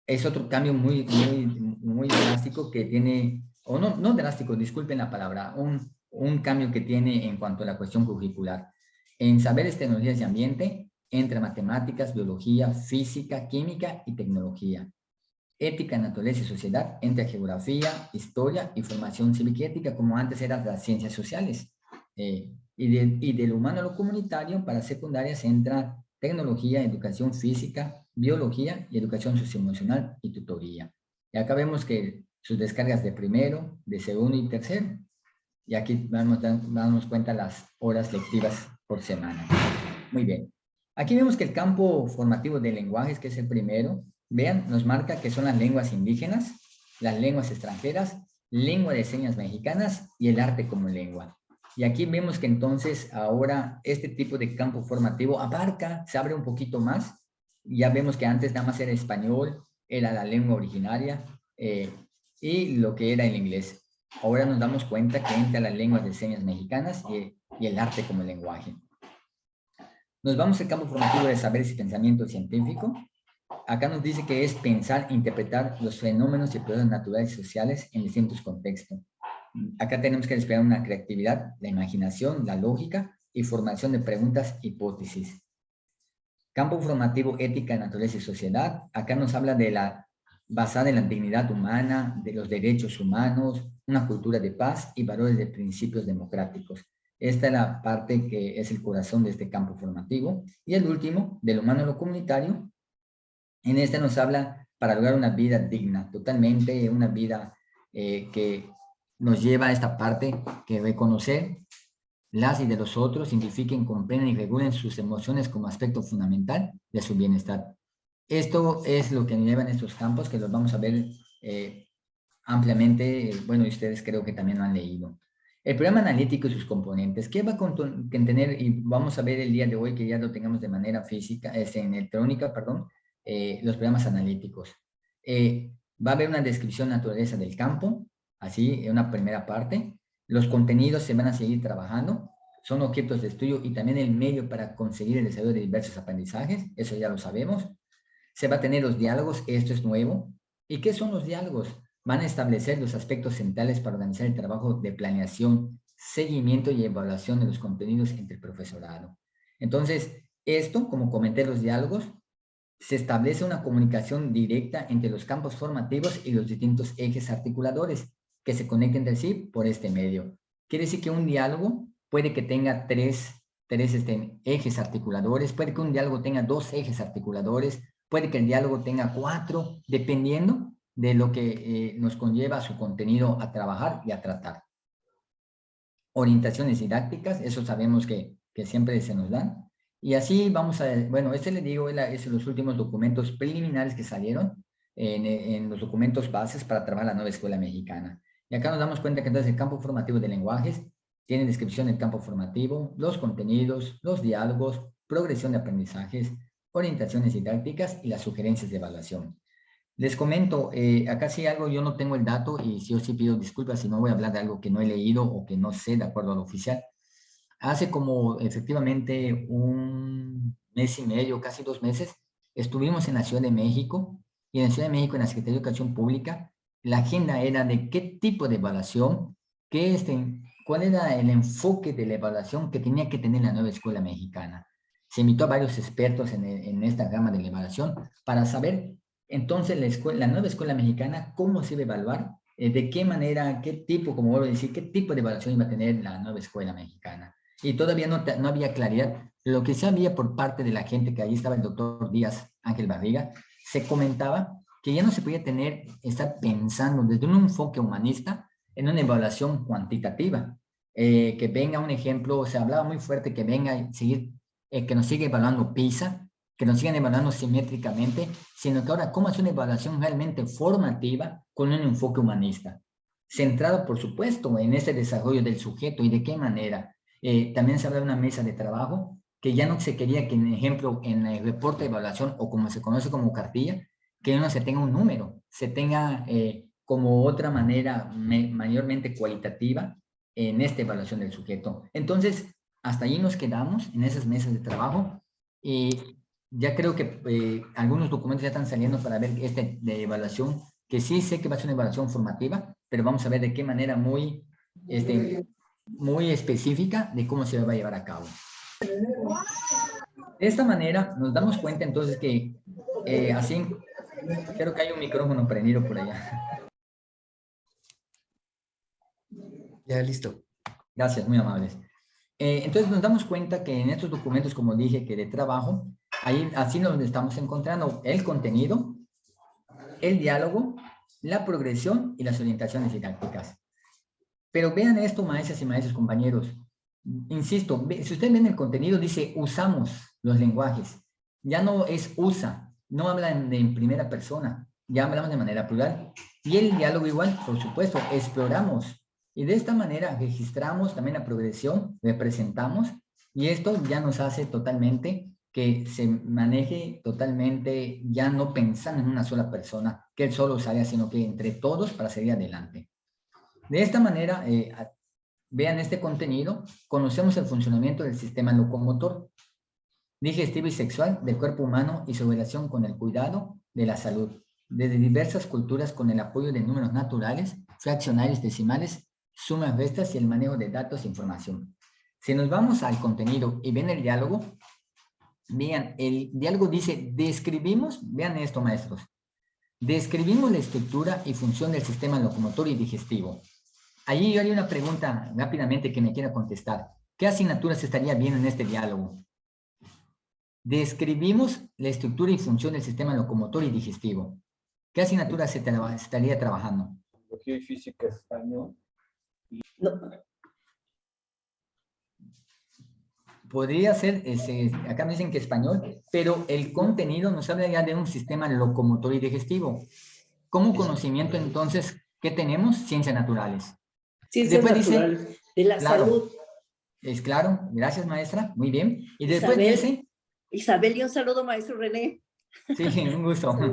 Es otro cambio muy drástico que tiene, o no drástico, disculpen la palabra, un cambio que tiene en cuanto a la cuestión curricular. En saberes, tecnologías y ambiente, entre matemáticas, biología, física, química y tecnología. Ética, naturaleza y sociedad, entre geografía, historia y formación cívica y ética, como antes eran las ciencias sociales. Y del humano a lo comunitario, para secundarias entra tecnología, educación física, biología y educación socioemocional y tutoría. Y acá vemos que sus descargas de primero, de segundo y tercero. Y aquí damos cuenta las horas lectivas por semana. Muy bien. Aquí vemos que el campo formativo de lenguajes, que es el primero, vean, nos marca que son las lenguas indígenas, las lenguas extranjeras, lengua de señas mexicanas y el arte como lengua. Y aquí vemos que entonces ahora este tipo de campo formativo se abre un poquito más. Ya vemos que antes nada más era español, era la lengua originaria y lo que era el inglés. Ahora nos damos cuenta que entra las lenguas de señas mexicanas y el arte como lenguaje. Nos vamos al campo formativo de saberes y pensamiento científico. Acá nos dice que es pensar, interpretar los fenómenos y procesos naturales y sociales en distintos contextos. Acá tenemos que desplegar una creatividad, la imaginación, la lógica y formación de preguntas, hipótesis. Campo formativo, ética, naturaleza y sociedad. Acá nos habla basada en la dignidad humana, de los derechos humanos, una cultura de paz y valores de principios democráticos. Esta es la parte que es el corazón de este campo formativo. Y el último, del humano a lo comunitario. En este nos habla para lograr una vida digna, totalmente una vida que nos lleva a esta parte que reconocer las y de los otros, identifiquen, comprendan y regulen sus emociones como aspecto fundamental de su bienestar. Esto es lo que nos lleva en estos campos, que los vamos a ver ampliamente, bueno, y ustedes creo que también lo han leído. El programa analítico y sus componentes, ¿qué va a contener? Y vamos a ver el día de hoy, que ya lo tengamos de manera física, en electrónica, perdón, los programas analíticos. Va a haber una descripción naturaleza del campo, así, en una primera parte. Los contenidos se van a seguir trabajando, son objetos de estudio y también el medio para conseguir el desarrollo de diversos aprendizajes, eso ya lo sabemos. Se va a tener los diálogos, esto es nuevo. ¿Y qué son los diálogos? Van a establecer los aspectos centrales para organizar el trabajo de planeación, seguimiento y evaluación de los contenidos entre el profesorado. Entonces, esto, como comenté, los diálogos, se establece una comunicación directa entre los campos formativos y los distintos ejes articuladores que se conecten entre sí por este medio. Quiere decir que un diálogo puede que tenga tres ejes articuladores, puede que un diálogo tenga 2 ejes articuladores, puede que el diálogo tenga 4, dependiendo de lo que nos conlleva su contenido a trabajar y a tratar. Orientaciones didácticas, eso sabemos que siempre se nos dan. Y así vamos a, bueno, les digo, es los últimos documentos preliminares que salieron en los documentos bases para trabajar la nueva escuela mexicana. Y acá nos damos cuenta que entonces el campo formativo de lenguajes tiene descripción del campo formativo, los contenidos, los diálogos, progresión de aprendizajes, orientaciones didácticas y las sugerencias de evaluación. Les comento, acá sí algo, yo no tengo el dato y sí o sí pido disculpas si no voy a hablar de algo que no he leído o que no sé de acuerdo a lo oficial. Hace como efectivamente un mes y medio, casi 2 meses, estuvimos en la Ciudad de México y en la Ciudad de México, en la Secretaría de Educación Pública, la agenda era de qué tipo de evaluación, cuál era el enfoque de la evaluación que tenía que tener la nueva escuela mexicana. Se invitó a varios expertos en esta gama de la evaluación para saber entonces la nueva escuela mexicana, cómo se iba a evaluar, de qué manera, qué tipo, como vuelvo a decir, qué tipo de evaluación iba a tener la nueva escuela mexicana. Y todavía no había claridad. Lo que se había por parte de la gente, que ahí estaba el doctor Díaz Ángel Barriga, se comentaba que ya no se podía estar pensando desde un enfoque humanista en una evaluación cuantitativa. Que venga un ejemplo, se hablaba muy fuerte que venga que nos siga evaluando PISA, que nos sigan evaluando simétricamente, sino que ahora cómo hacer una evaluación realmente formativa con un enfoque humanista, centrado, por supuesto, en ese desarrollo del sujeto y de qué manera. También se habla de una mesa de trabajo que ya no se quería que, en ejemplo, en el reporte de evaluación o como se conoce como cartilla, que no se tenga un número, se tenga como otra manera mayormente cualitativa en esta evaluación del sujeto. Entonces, hasta allí nos quedamos en esas mesas de trabajo y ya creo que algunos documentos ya están saliendo para ver de evaluación, que sí sé que va a ser una evaluación formativa, pero vamos a ver de qué manera muy específica de cómo se va a llevar a cabo. De esta manera nos damos cuenta entonces que así, creo que hay un micrófono prendido por allá. Ya, listo. Gracias, muy amables. Entonces nos damos cuenta que en estos documentos, como dije, que de trabajo, ahí así nos estamos encontrando el contenido, el diálogo, la progresión y las orientaciones didácticas. Pero vean esto, maestras y maestros, compañeros. Insisto, si ustedes ven el contenido, dice usamos los lenguajes. Ya no es usa, no hablan en primera persona, ya hablamos de manera plural. Y el diálogo igual, por supuesto, exploramos. Y de esta manera registramos también la progresión, representamos, y esto ya nos hace totalmente que se maneje totalmente, ya no pensando en una sola persona, que él solo salga, sino que entre todos para seguir adelante. De esta manera, vean este contenido, conocemos el funcionamiento del sistema locomotor, digestivo y sexual del cuerpo humano y su relación con el cuidado de la salud, desde diversas culturas con el apoyo de números naturales, fraccionarios, decimales, sumas, restas y el manejo de datos e información. Si nos vamos al contenido y ven el diálogo, vean, el diálogo dice, describimos, vean esto, maestros, describimos la estructura y función del sistema locomotor y digestivo. Allí yo haría una pregunta rápidamente que me quiera contestar. ¿Qué asignaturas estaría bien en este diálogo? Describimos la estructura y función del sistema locomotor y digestivo. ¿Qué asignaturas se estaría trabajando? Biología y física, español. No. Podría ser, acá me dicen que español, pero el contenido nos habla ya de un sistema locomotor y digestivo. Como conocimiento, entonces, ¿qué tenemos? Ciencias naturales. Ciencias naturales, dice, de la claro, salud. Es claro, gracias maestra, muy bien. Y después Isabel, dice... Isabel, y un saludo, maestro René. Sí, un gusto. Sí.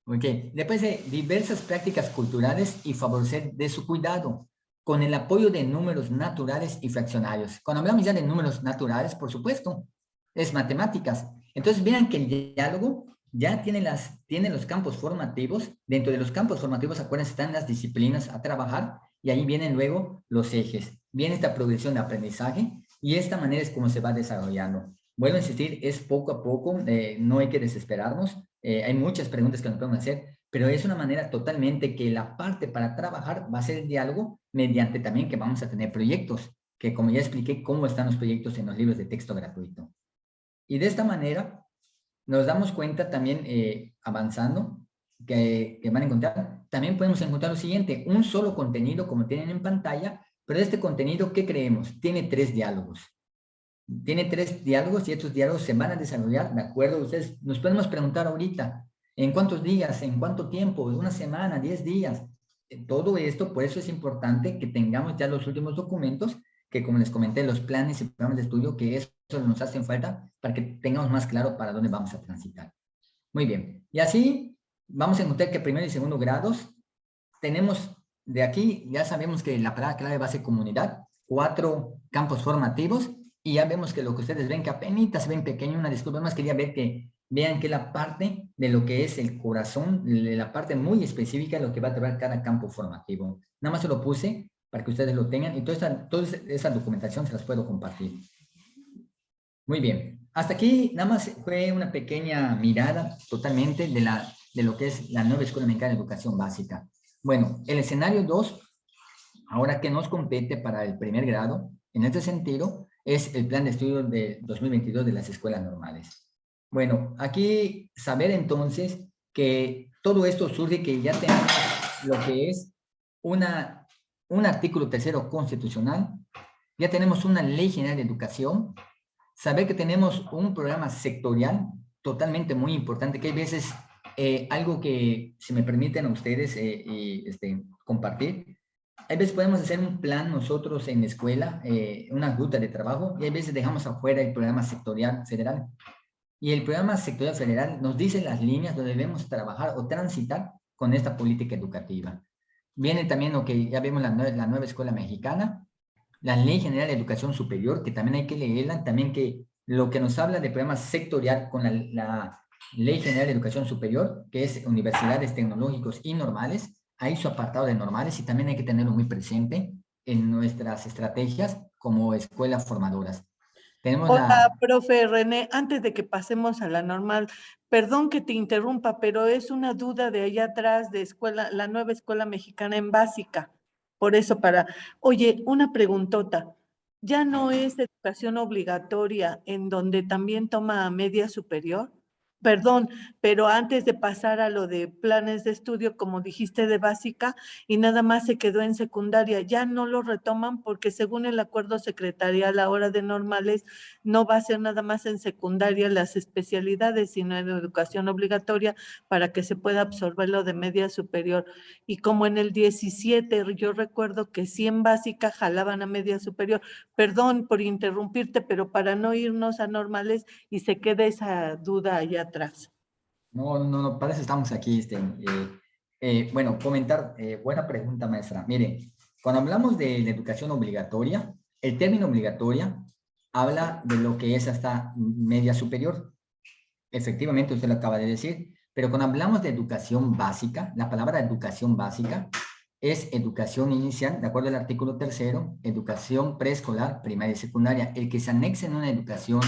Ok, después de diversas prácticas culturales y favorecer de su cuidado, con el apoyo de números naturales y fraccionarios. Cuando hablamos ya de números naturales, por supuesto, es matemáticas. Entonces, vean que el diálogo ya tiene los campos formativos. Dentro de los campos formativos, acuérdense, están las disciplinas a trabajar y ahí vienen luego los ejes. Viene esta progresión de aprendizaje y esta manera es como se va desarrollando. Vuelvo a insistir, es poco a poco, no hay que desesperarnos. Hay muchas preguntas que nos podemos hacer, pero es una manera totalmente que la parte para trabajar va a ser el diálogo mediante también que vamos a tener proyectos, que como ya expliqué, cómo están los proyectos en los libros de texto gratuito. Y de esta manera nos damos cuenta también, avanzando, que van a encontrar, también podemos encontrar lo siguiente, un solo contenido como tienen en pantalla, pero este contenido, ¿qué creemos? Tiene 3 diálogos. Tiene 3 diálogos y estos diálogos se van a desarrollar, ¿de acuerdo? Ustedes nos podemos preguntar ahorita, ¿en cuántos días? ¿En cuánto tiempo? ¿Una semana? ¿10 días? Todo esto, por eso es importante que tengamos ya los últimos documentos, que como les comenté, los planes y programas de estudio, que eso nos hacen falta para que tengamos más claro para dónde vamos a transitar. Muy bien. Y así vamos a encontrar que primero y segundo grados tenemos de aquí, ya sabemos que la palabra clave va a ser comunidad, 4 campos formativos, y ya vemos que lo que ustedes ven, que apenas se ven pequeño, una disculpa más, quería ver que vean que la parte de lo que es el corazón, la parte muy específica de lo que va a tratar cada campo formativo. Nada más se lo puse para que ustedes lo tengan, y toda esa documentación se las puedo compartir. Muy bien. Hasta aquí nada más fue una pequeña mirada totalmente de lo que es la nueva Escuela Mexicana de Educación Básica. Bueno, el escenario 2, ahora que nos compete para el primer grado, en este sentido, es el plan de estudio de 2022 de las escuelas normales. Bueno, aquí saber entonces que todo esto surge que ya tenemos lo que es un artículo 3º constitucional, ya tenemos una ley general de educación, saber que tenemos un programa sectorial totalmente muy importante, que hay veces algo que, si me permiten a ustedes compartir, hay veces podemos hacer un plan nosotros en la escuela, una ruta de trabajo, y hay veces dejamos afuera el programa sectorial federal. Y el programa sectorial federal nos dice las líneas donde debemos trabajar o transitar con esta política educativa. Viene también lo que ya vemos la nueva escuela mexicana, la Ley General de Educación Superior, que también hay que leerla, también que lo que nos habla de programa sectorial con la Ley General de Educación Superior, que es universidades tecnológicos y normales, hay su apartado de normales y también hay que tenerlo muy presente en nuestras estrategias como escuelas formadoras. Tenemos Hola, profe René, antes de que pasemos a la normal, perdón que te interrumpa, pero es una duda de allá atrás de la nueva escuela mexicana en básica. Por eso oye, una preguntota, ¿ya no es educación obligatoria en donde también toma media superior? Perdón, pero antes de pasar a lo de planes de estudio, como dijiste, de básica, y nada más se quedó en secundaria, ya no lo retoman porque según el acuerdo secretarial ahora de normales, no va a ser nada más en secundaria las especialidades, sino en educación obligatoria para que se pueda absorber lo de media superior. Y como en el 17, yo recuerdo que sí en básica jalaban a media superior. Perdón por interrumpirte, pero para no irnos a normales y se quede esa duda allá atrás. No, para eso estamos aquí. Bueno, comentar, buena pregunta, maestra. Mire, cuando hablamos de la educación obligatoria, el término obligatoria habla de lo que es hasta media superior. Efectivamente, usted lo acaba de decir, pero cuando hablamos de educación básica, la palabra educación básica es educación inicial, de acuerdo al artículo 3º, educación preescolar, primaria y secundaria. El que se anexe en una educación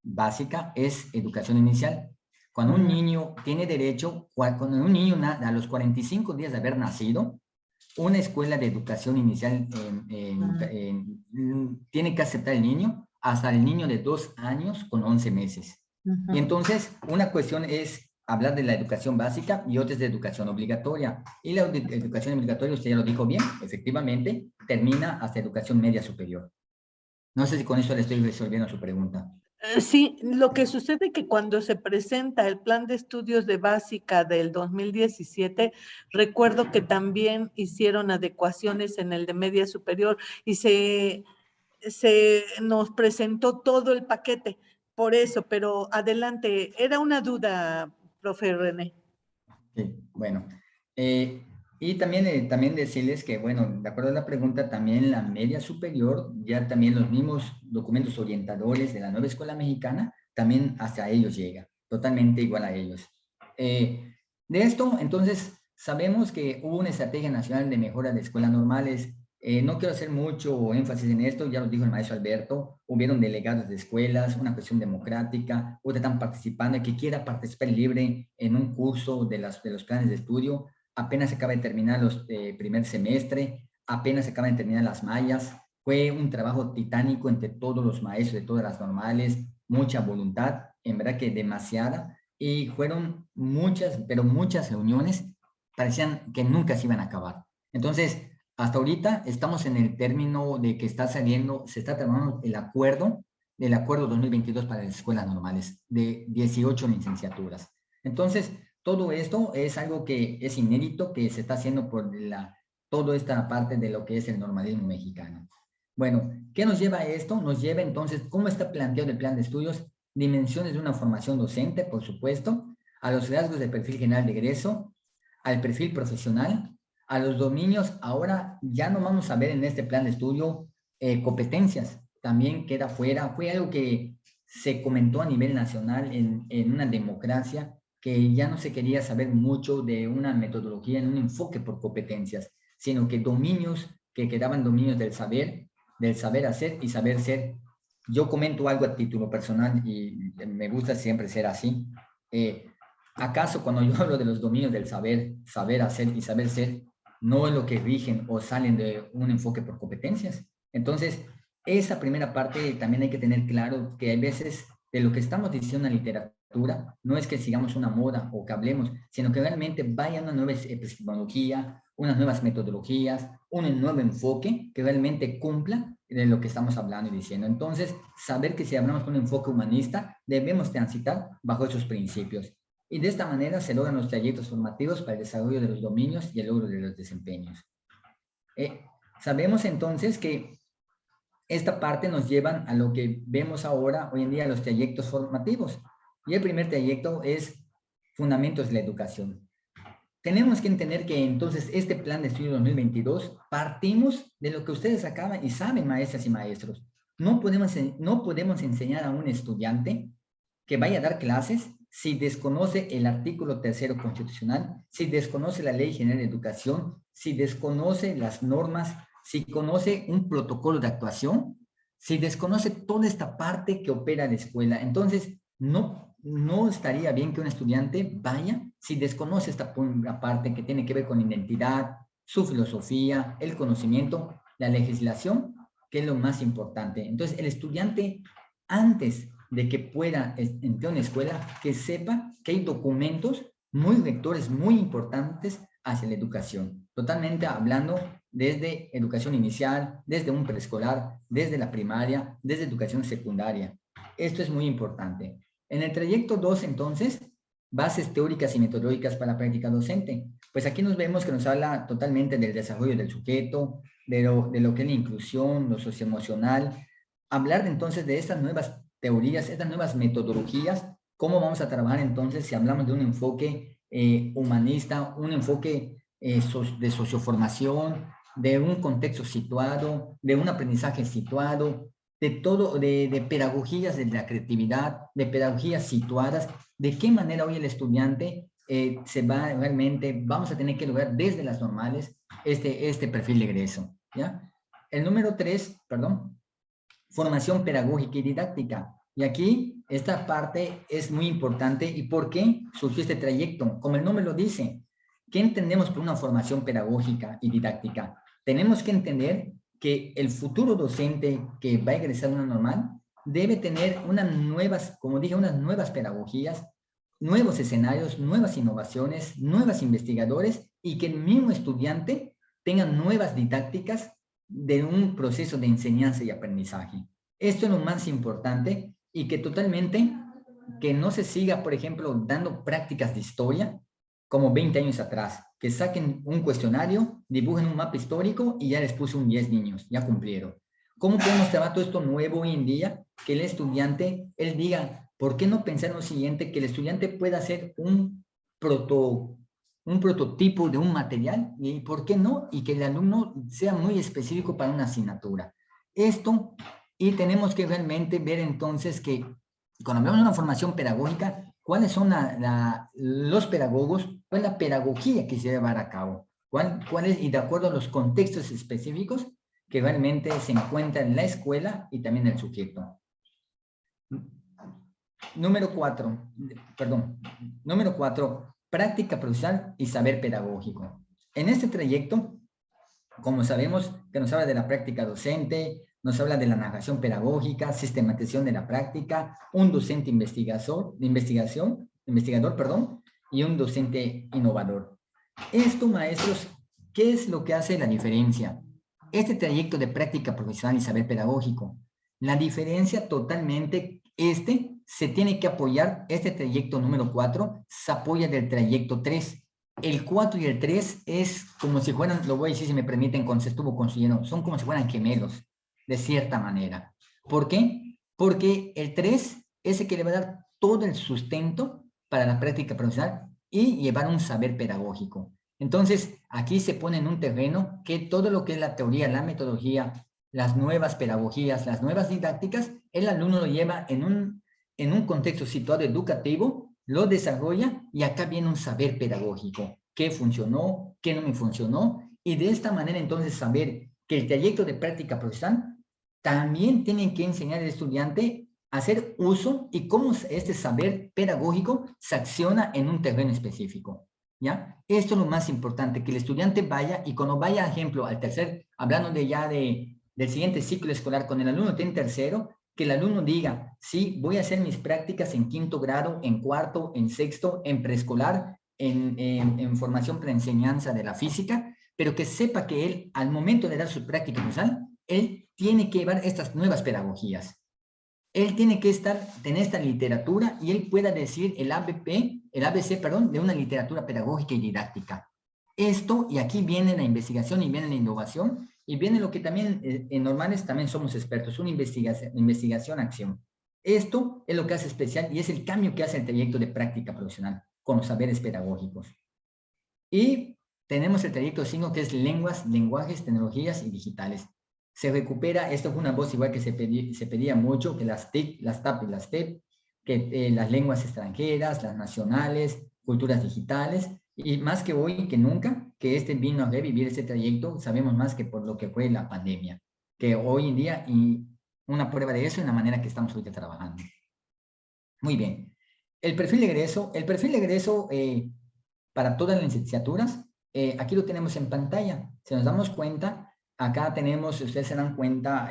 básica es educación inicial. Cuando un niño tiene derecho, cuando un niño a los 45 días de haber nacido, una escuela de educación inicial tiene que aceptar el niño hasta el niño de 2 años con 11 meses. Y entonces, una cuestión es hablar de la educación básica y otra es de educación obligatoria. Y la educación obligatoria, usted ya lo dijo bien, efectivamente, termina hasta educación media superior. No sé si con eso le estoy resolviendo su pregunta. Sí, lo que sucede es que cuando se presenta el plan de estudios de básica del 2017, recuerdo que también hicieron adecuaciones en el de media superior y se nos presentó todo el paquete, por eso, pero adelante, era una duda, profe René. Sí, bueno. Y también decirles que, bueno, de acuerdo a la pregunta, también la media superior, ya también los mismos documentos orientadores de la nueva escuela mexicana, también hasta ellos llega, totalmente igual a ellos. De esto, entonces, sabemos que hubo una estrategia nacional de mejora de escuelas normales. No quiero hacer mucho énfasis en esto, ya lo dijo el maestro Alberto, hubieron delegados de escuelas, una cuestión democrática, ustedes están participando, el que quiera participar libre en un curso de los planes de estudio, apenas se acaba de terminar los primer semestre, apenas se acaban de terminar las mallas, fue un trabajo titánico entre todos los maestros de todas las normales, mucha voluntad, en verdad que demasiada, y fueron muchas, pero muchas reuniones, parecían que nunca se iban a acabar. Entonces, hasta ahorita estamos en el término de que está saliendo, se está terminando el acuerdo, del acuerdo 2022 para las escuelas normales, de 18 licenciaturas. Entonces, todo esto es algo que es inédito, que se está haciendo por toda esta parte de lo que es el normalismo mexicano. Bueno, ¿qué nos lleva a esto? Nos lleva entonces, ¿cómo está planteado el plan de estudios? Dimensiones de una formación docente, por supuesto, a los rasgos del perfil general de egreso, al perfil profesional, a los dominios. Ahora ya no vamos a ver en este plan de estudio competencias, también queda fuera. Fue algo que se comentó a nivel nacional en una democracia, que ya no se quería saber mucho de una metodología, en un enfoque por competencias, sino que dominios que quedaban dominios del saber hacer y saber ser. Yo comento algo a título personal y me gusta siempre ser así. ¿Acaso cuando yo hablo de los dominios del saber hacer y saber ser, no es lo que rigen o salen de un enfoque por competencias? Entonces, esa primera parte también hay que tener claro que hay veces de lo que estamos diciendo en la literatura, no es que sigamos una moda o que hablemos, sino que realmente vaya una nueva epistemología, unas nuevas metodologías, un nuevo enfoque que realmente cumpla de lo que estamos hablando y diciendo. Entonces, saber que si hablamos con un enfoque humanista, debemos transitar bajo esos principios. Y de esta manera se logran los trayectos formativos para el desarrollo de los dominios y el logro de los desempeños. Sabemos entonces que esta parte nos lleva a lo que vemos ahora, hoy en día, los trayectos formativos. Y el primer trayecto es Fundamentos de la Educación. Tenemos que entender que entonces este plan de estudio 2022 partimos de lo que ustedes acaban y saben, maestras y maestros. No podemos enseñar a un estudiante que vaya a dar clases si desconoce el artículo 3º constitucional, si desconoce la Ley General de Educación, si desconoce las normas, si conoce un protocolo de actuación, si desconoce toda esta parte que opera la escuela. Entonces, no estaría bien que un estudiante vaya si desconoce esta parte que tiene que ver con identidad, su filosofía, el conocimiento, la legislación, que es lo más importante. Entonces, el estudiante, antes de que pueda entrar a una escuela, que sepa que hay documentos muy rectores, muy importantes hacia la educación. Totalmente hablando desde educación inicial, desde un preescolar, desde la primaria, desde educación secundaria. Esto es muy importante. En el trayecto 2, entonces, bases teóricas y metodológicas para la práctica docente. Pues aquí nos vemos que nos habla totalmente del desarrollo del sujeto, de lo que es la inclusión, lo socioemocional. Hablar entonces de estas nuevas teorías, estas nuevas metodologías, cómo vamos a trabajar entonces si hablamos de un enfoque humanista, un enfoque de socioformación, de un contexto situado, de un aprendizaje situado, de todo, de pedagogías de la creatividad, de pedagogías situadas, de qué manera hoy el estudiante vamos a tener que lograr desde las normales este perfil de egreso, ¿ya? El número 3, perdón, formación pedagógica y didáctica. Y aquí esta parte es muy importante. ¿Y por qué surgió este trayecto? Como el nombre lo dice, ¿qué entendemos por una formación pedagógica y didáctica? Tenemos que entender que el futuro docente que va a egresar a una normal debe tener unas nuevas, como dije, unas nuevas pedagogías, nuevos escenarios, nuevas innovaciones, nuevos investigadores y que el mismo estudiante tenga nuevas didácticas de un proceso de enseñanza y aprendizaje. Esto es lo más importante y que totalmente, que no se siga, por ejemplo, dando prácticas de historia como 20 años atrás, que saquen un cuestionario, dibujen un mapa histórico y ya les puse un 10 niños, ya cumplieron. ¿Cómo podemos trabajar todo esto nuevo hoy en día? Que el estudiante, él diga, ¿por qué no pensar en lo siguiente? Que el estudiante pueda hacer un un prototipo de un material y, ¿por qué no? Y que el alumno sea muy específico para una asignatura. Esto, y tenemos que realmente ver entonces que cuando hablamos de una formación pedagógica, ¿cuáles son los pedagogos? ¿Cuál es la pedagogía que se debe llevar a cabo? ¿Cuál es, y de acuerdo a los contextos específicos que realmente se encuentran en la escuela y también en el sujeto? Número 4, práctica profesional y saber pedagógico. En este trayecto, como sabemos que nos habla de la práctica docente, nos habla de la narración pedagógica, sistematización de la práctica, un docente investigador, y un docente innovador. Esto, maestros, ¿qué es lo que hace la diferencia? Este trayecto de práctica profesional y saber pedagógico. La diferencia totalmente, se tiene que apoyar, este trayecto número 4 se apoya del trayecto 3. El 4 y el 3 es como si fueran, lo voy a decir si me permiten, cuando se estuvo construyendo, son como si fueran gemelos, de cierta manera. ¿Por qué? Porque el 3 es el que le va a dar todo el sustento para la práctica profesional y llevar un saber pedagógico. Entonces, aquí se pone en un terreno que todo lo que es la teoría, la metodología, las nuevas pedagogías, las nuevas didácticas, el alumno lo lleva en un contexto situado educativo, lo desarrolla y acá viene un saber pedagógico. ¿Qué funcionó? ¿Qué no me funcionó? Y de esta manera entonces saber que el trayecto de práctica profesional también tiene que enseñar al estudiante a hacer uso y cómo este saber pedagógico se acciona en un terreno específico. ¿Ya? Esto es lo más importante, que el estudiante vaya y cuando vaya, ejemplo, al tercer, hablando del siguiente ciclo escolar, con el alumno en tercero, que el alumno diga, sí, voy a hacer mis prácticas en 5º grado, en 4º, en 6º, en preescolar, en formación para enseñanza de la física, pero que sepa que él, al momento de dar su práctica profesional, él tiene que llevar estas nuevas pedagogías. Él tiene que tener esta literatura y él pueda decir el ABC, de una literatura pedagógica y didáctica. Esto, y aquí viene la investigación y viene la innovación, y viene lo que también en normales también somos expertos, una investigación-acción. Esto es lo que hace especial y es el cambio que hace el trayecto de práctica profesional con los saberes pedagógicos. Y tenemos el trayecto 5 que es lenguas, lenguajes, tecnologías y digitales. Se recupera, esto es una voz igual que se pedía mucho, que las TIC, las TAP y las TEP, que las lenguas extranjeras, las nacionales, culturas digitales, y más que hoy que nunca, que vino a revivir este trayecto, sabemos más que por lo que fue la pandemia, que hoy en día, y una prueba de eso en la manera que estamos ahorita trabajando. Muy bien. El perfil de egreso para todas las licenciaturas, aquí lo tenemos en pantalla. Si nos damos cuenta, acá tenemos, si ustedes se dan cuenta,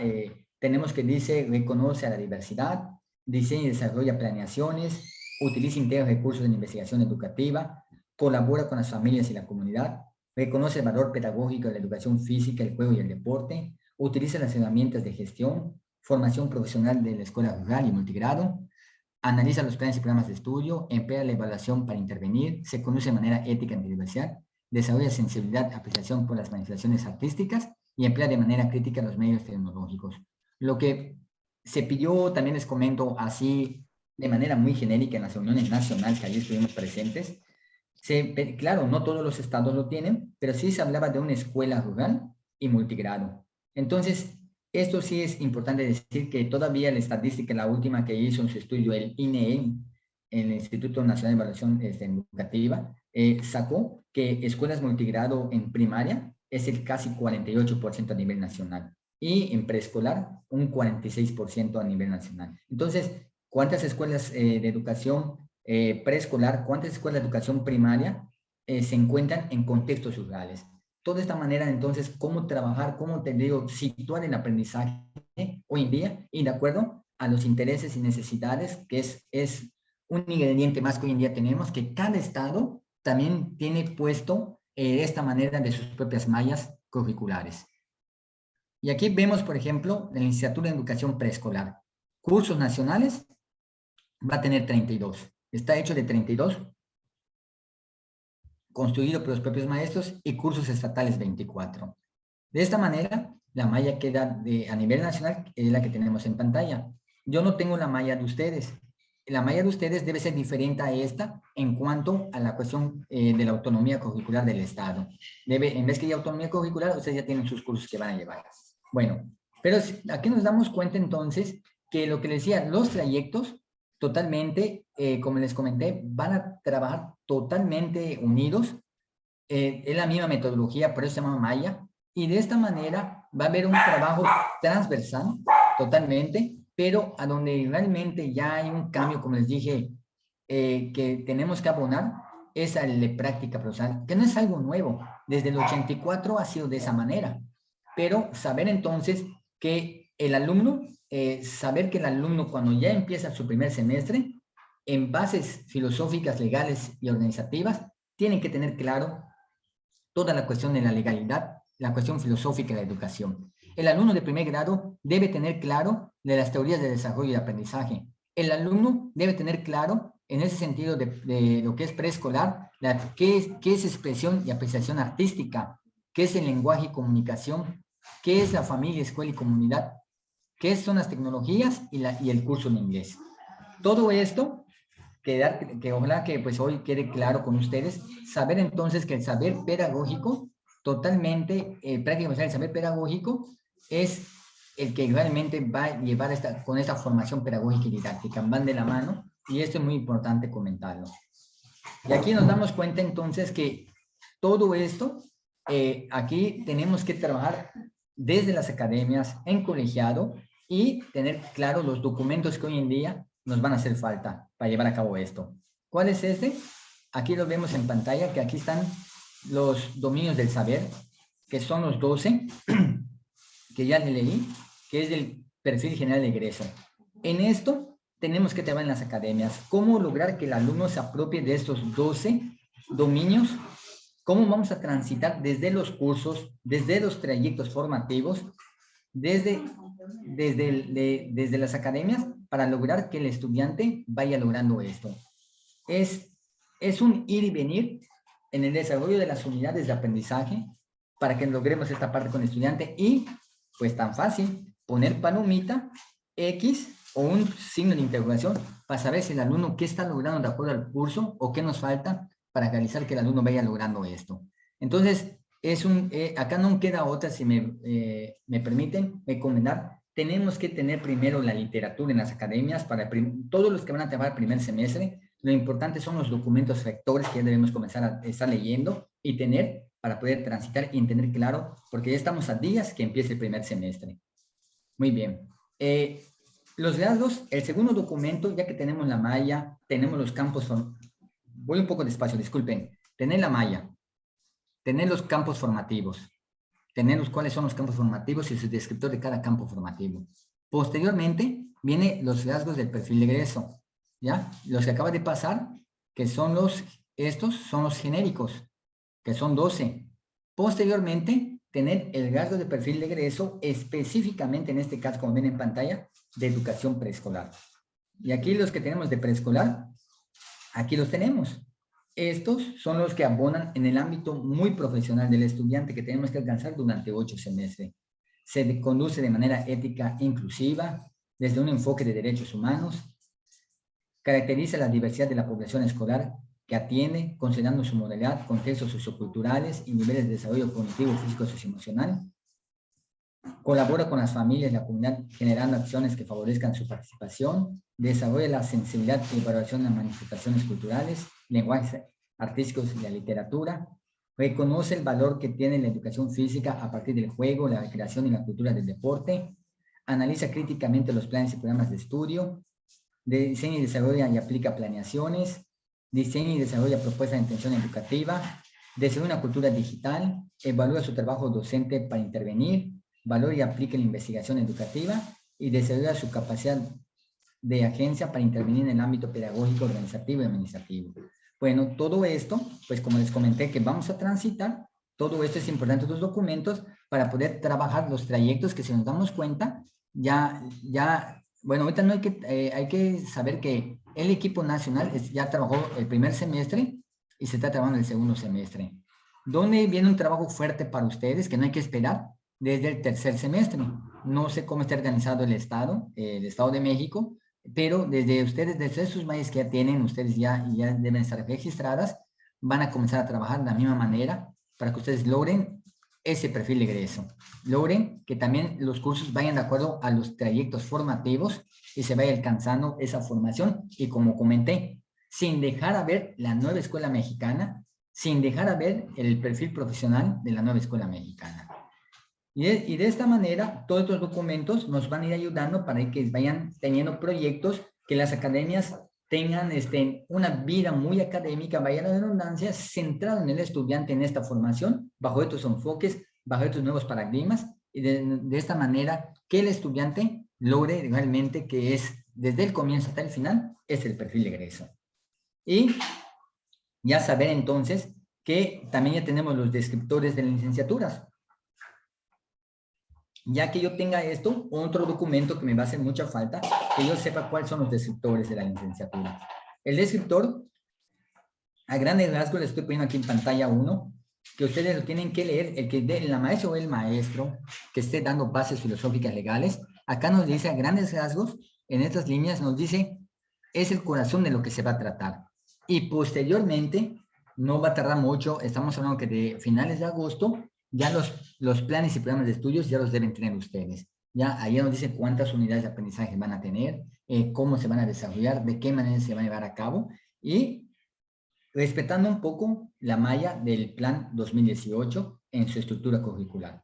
tenemos que dice, reconoce a la diversidad, diseña y desarrolla planeaciones, utiliza y integra recursos en investigación educativa, colabora con las familias y la comunidad, reconoce el valor pedagógico de la educación física, el juego y el deporte, utiliza las herramientas de gestión, formación profesional de la escuela rural y multigrado, analiza los planes y programas de estudio, emplea la evaluación para intervenir, se conoce de manera ética en diversidad, desarrolla sensibilidad, apreciación por las manifestaciones artísticas y emplea de manera crítica los medios tecnológicos. Lo que se pidió, también les comento así, de manera muy genérica en las reuniones nacionales que allí estuvimos presentes, claro, no todos los estados lo tienen, pero sí se hablaba de una escuela rural y multigrado. Entonces, esto sí es importante decir que todavía la estadística, la última que hizo en su estudio el INEE, el Instituto Nacional de Evaluación Educativa, sacó que escuelas multigrado en primaria es el casi 48% a nivel nacional y en preescolar un 46% a nivel nacional. Entonces, ¿cuántas escuelas de educación preescolar, cuántas escuelas de educación primaria se encuentran en contextos rurales? Toda esta manera, entonces, cómo trabajar, cómo te digo, situar el aprendizaje hoy en día y de acuerdo a los intereses y necesidades, que es un ingrediente más que hoy en día tenemos, que cada estado también tiene puesto de esta manera de sus propias mallas curriculares. Y aquí vemos, por ejemplo, la licenciatura en educación preescolar. Cursos nacionales va a tener 32. Está hecho de 32, construido por los propios maestros, y cursos estatales 24. De esta manera, la malla queda a nivel nacional, es la que tenemos en pantalla. Yo no tengo la malla de ustedes, la mayoría de ustedes debe ser diferente a esta en cuanto a la cuestión de la autonomía curricular del Estado. En vez que haya autonomía curricular, ustedes ya tienen sus cursos que van a llevar. Bueno, pero aquí nos damos cuenta entonces que lo que les decía, los trayectos totalmente, como les comenté, van a trabajar totalmente unidos. Es la misma metodología, por eso se llama Maya, y de esta manera va a haber un trabajo transversal totalmente, pero a donde realmente ya hay un cambio, como les dije, que tenemos que abonar, es a la práctica profesional, que no es algo nuevo. Desde el 84 ha sido de esa manera, pero saber entonces que el alumno, saber que el alumno cuando ya empieza su primer semestre, en bases filosóficas, legales y organizativas, tienen que tener claro toda la cuestión de la legalidad, la cuestión filosófica de la educación. El alumno de primer grado debe tener claro de las teorías de desarrollo y aprendizaje. El alumno debe tener claro, en ese sentido de lo que es preescolar, qué es expresión y apreciación artística, qué es el lenguaje y comunicación, qué es la familia, escuela y comunidad, qué son las tecnologías y el curso en inglés. Todo esto, que ojalá que pues hoy quede claro con ustedes, saber entonces que el saber pedagógico, totalmente, prácticamente el saber pedagógico es el que realmente va a llevar con esta formación pedagógica y didáctica, van de la mano, y esto es muy importante comentarlo. Y aquí nos damos cuenta entonces que todo esto, aquí tenemos que trabajar desde las academias, en colegiado, y tener claro los documentos que hoy en día nos van a hacer falta para llevar a cabo esto. ¿Cuál es este? Aquí lo vemos en pantalla, que aquí están los dominios del saber, que son los 12, que ya le leí, que es del perfil general de egreso. En esto tenemos que trabajar en las academias. ¿Cómo lograr que el alumno se apropie de estos 12 dominios? ¿Cómo vamos a transitar desde los cursos, desde los trayectos formativos, desde las academias, para lograr que el estudiante vaya logrando esto? Es un ir y venir en el desarrollo de las unidades de aprendizaje para que logremos esta parte con el estudiante, y pues tan fácil, poner palomita, X o un signo de interrogación para saber si el alumno qué está logrando de acuerdo al curso o qué nos falta para realizar que el alumno vaya logrando esto. Entonces, acá no queda otra, si me permiten recomendar, tenemos que tener primero la literatura en las academias para todos los que van a trabajar el primer semestre. Lo importante son los documentos rectores que ya debemos comenzar a estar leyendo y tener para poder transitar y entender claro, porque ya estamos a días que empiece el primer semestre. Muy bien. Los rasgos, el segundo documento, ya que tenemos la malla, tenemos los campos, voy un poco despacio, disculpen, tener la malla, tener los campos formativos, tener cuáles son los campos formativos y su descriptor de cada campo formativo. Posteriormente, vienen los rasgos del perfil de egreso, ¿ya? Los que acaba de pasar, que son estos son los genéricos, que son 12. Posteriormente, tener el rasgo de perfil de egreso específicamente, en este caso, como ven en pantalla, de educación preescolar. Y aquí los que tenemos de preescolar, aquí los tenemos. Estos son los que abonan en el ámbito muy profesional del estudiante que tenemos que alcanzar durante 8 semestres. Se conduce de manera ética e inclusiva, desde un enfoque de derechos humanos, caracteriza la diversidad de la población escolar que atiende, considerando su modalidad, contextos socioculturales y niveles de desarrollo cognitivo, físico, socioemocional. Colabora con las familias y la comunidad generando acciones que favorezcan su participación. Desarrolla la sensibilidad y evaluación de las manifestaciones culturales, lenguajes artísticos y la literatura. Reconoce el valor que tiene la educación física a partir del juego, la recreación y la cultura del deporte. Analiza críticamente los planes y programas de estudio. Diseña y desarrolla y aplica planeaciones. Diseña y desarrolla propuestas de intención educativa. Desarrolla una cultura digital. Evalúa su trabajo docente para intervenir. Valora y aplica la investigación educativa. Y desarrolla su capacidad de agencia para intervenir en el ámbito pedagógico, organizativo y administrativo. Bueno, todo esto, pues como les comenté que vamos a transitar, todo esto es importante, los documentos, para poder trabajar los trayectos que, si nos damos cuenta, bueno, ahorita no hay que saber que el equipo nacional ya trabajó el primer semestre y se está trabajando el segundo semestre. ¿Dónde viene un trabajo fuerte para ustedes que no hay que esperar? Desde el tercer semestre. No sé cómo está organizado el Estado de México, pero desde ustedes, desde sus mallas que ya tienen, ustedes ya deben estar registradas, van a comenzar a trabajar de la misma manera para que ustedes logren ese perfil de egreso. Logren que también los cursos vayan de acuerdo a los trayectos formativos y se vaya alcanzando esa formación. Y como comenté, sin dejar a ver la nueva escuela mexicana, sin dejar a ver el perfil profesional de la nueva escuela mexicana. Y de esta manera, todos estos documentos nos van a ir ayudando para que vayan teniendo proyectos, que las academias tengan una vida muy académica, vaya la redundancia, centrada en el estudiante en esta formación, bajo estos enfoques, bajo estos nuevos paradigmas, y de esta manera que el estudiante logre realmente que es, desde el comienzo hasta el final, es el perfil de egreso. Y ya saber entonces que también ya tenemos los descriptores de las licenciaturas. Ya que yo tenga esto, otro documento que me va a hacer mucha falta, que yo sepa cuáles son los descriptores de la licenciatura. El descriptor, a grandes rasgos, les estoy poniendo aquí en pantalla uno, que ustedes lo tienen que leer, el que dé la maestra o el maestro que esté dando bases filosóficas legales. Acá nos dice a grandes rasgos, en estas líneas nos dice, es el corazón de lo que se va a tratar. Y posteriormente, no va a tardar mucho, estamos hablando que de finales de agosto, ya los planes y programas de estudios ya los deben tener ustedes. Ya ahí nos dice cuántas unidades de aprendizaje van a tener, cómo se van a desarrollar, de qué manera se van a llevar a cabo y respetando un poco la malla del plan 2018 en su estructura curricular.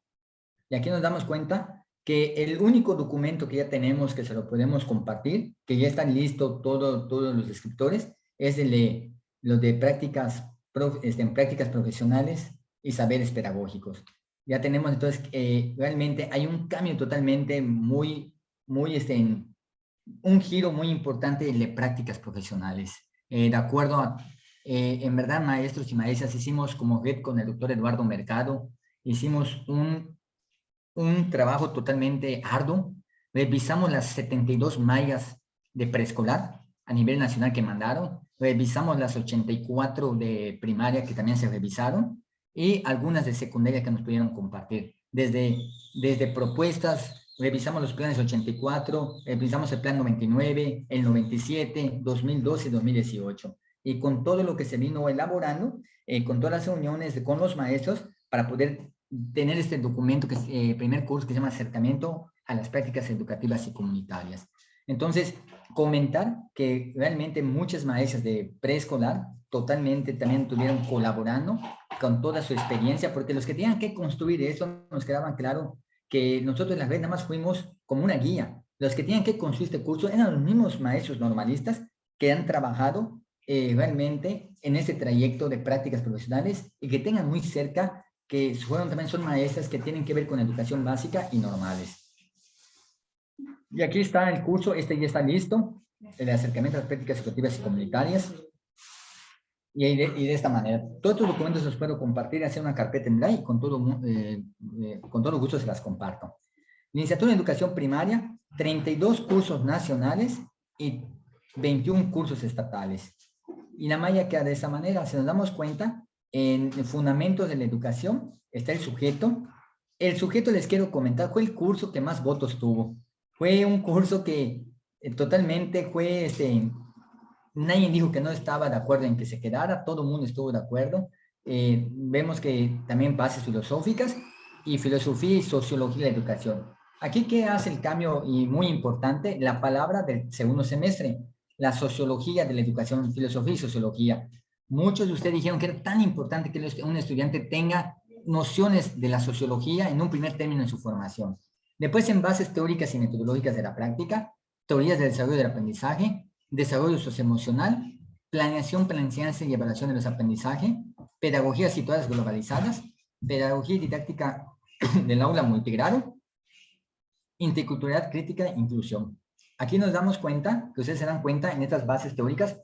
Y aquí nos damos cuenta que el único documento que ya tenemos que se lo podemos compartir, que ya están listos todos los descriptores, es los de prácticas profesionales y saberes pedagógicos. Ya tenemos entonces, realmente hay un cambio totalmente un giro muy importante de prácticas profesionales. De acuerdo a, en verdad, maestros y maestras, hicimos como red con el doctor Eduardo Mercado, hicimos un trabajo totalmente arduo, revisamos las 72 mallas de preescolar a nivel nacional que mandaron, revisamos las 84 de primaria que también se revisaron, y algunas de secundaria que nos pudieron compartir. Desde propuestas, revisamos los planes 84, revisamos el plan 99, el 97, 2012 y 2018. Y con todo lo que se vino elaborando, con todas las reuniones con los maestros, para poder tener este documento, que es primer curso, que se llama Acercamiento a las Prácticas Educativas y Comunitarias. Entonces, comentar que realmente muchas maestras de preescolar totalmente también estuvieron colaborando con toda su experiencia, porque los que tenían que construir eso nos quedaban claro que nosotros en la red nada más fuimos como una guía. Los que tenían que construir este curso eran los mismos maestros normalistas que han trabajado realmente en este trayecto de prácticas profesionales y que tengan muy cerca, que también son maestras que tienen que ver con educación básica y normales. Y aquí está el curso, ya está listo, el acercamiento a las prácticas educativas y comunitarias. Y de esta manera, todos estos documentos los puedo compartir, hacer una carpeta en Drive y con todo gusto se las comparto. Licenciatura en Educación Primaria, 32 cursos nacionales y 21 cursos estatales. Y la malla queda de esa manera. Si nos damos cuenta, en Fundamentos de la Educación está el sujeto. El sujeto, les quiero comentar, fue el curso que más votos tuvo. Fue un curso que totalmente fue, nadie dijo que no estaba de acuerdo en que se quedara, todo el mundo estuvo de acuerdo. Vemos que también bases filosóficas y filosofía y sociología de la educación. Aquí, ¿qué hace el cambio y muy importante? La palabra del segundo semestre, la sociología de la educación, filosofía y sociología. Muchos de ustedes dijeron que era tan importante que un estudiante tenga nociones de la sociología en un primer término en su formación. Después, en bases teóricas y metodológicas de la práctica, teorías del desarrollo del aprendizaje, desarrollo socioemocional, planeación para la enseñanza y evaluación de los aprendizajes, pedagogías situadas globalizadas, pedagogía y didáctica del aula multigrado, interculturalidad crítica e inclusión. Aquí nos damos cuenta, que ustedes se dan cuenta en estas bases teóricas,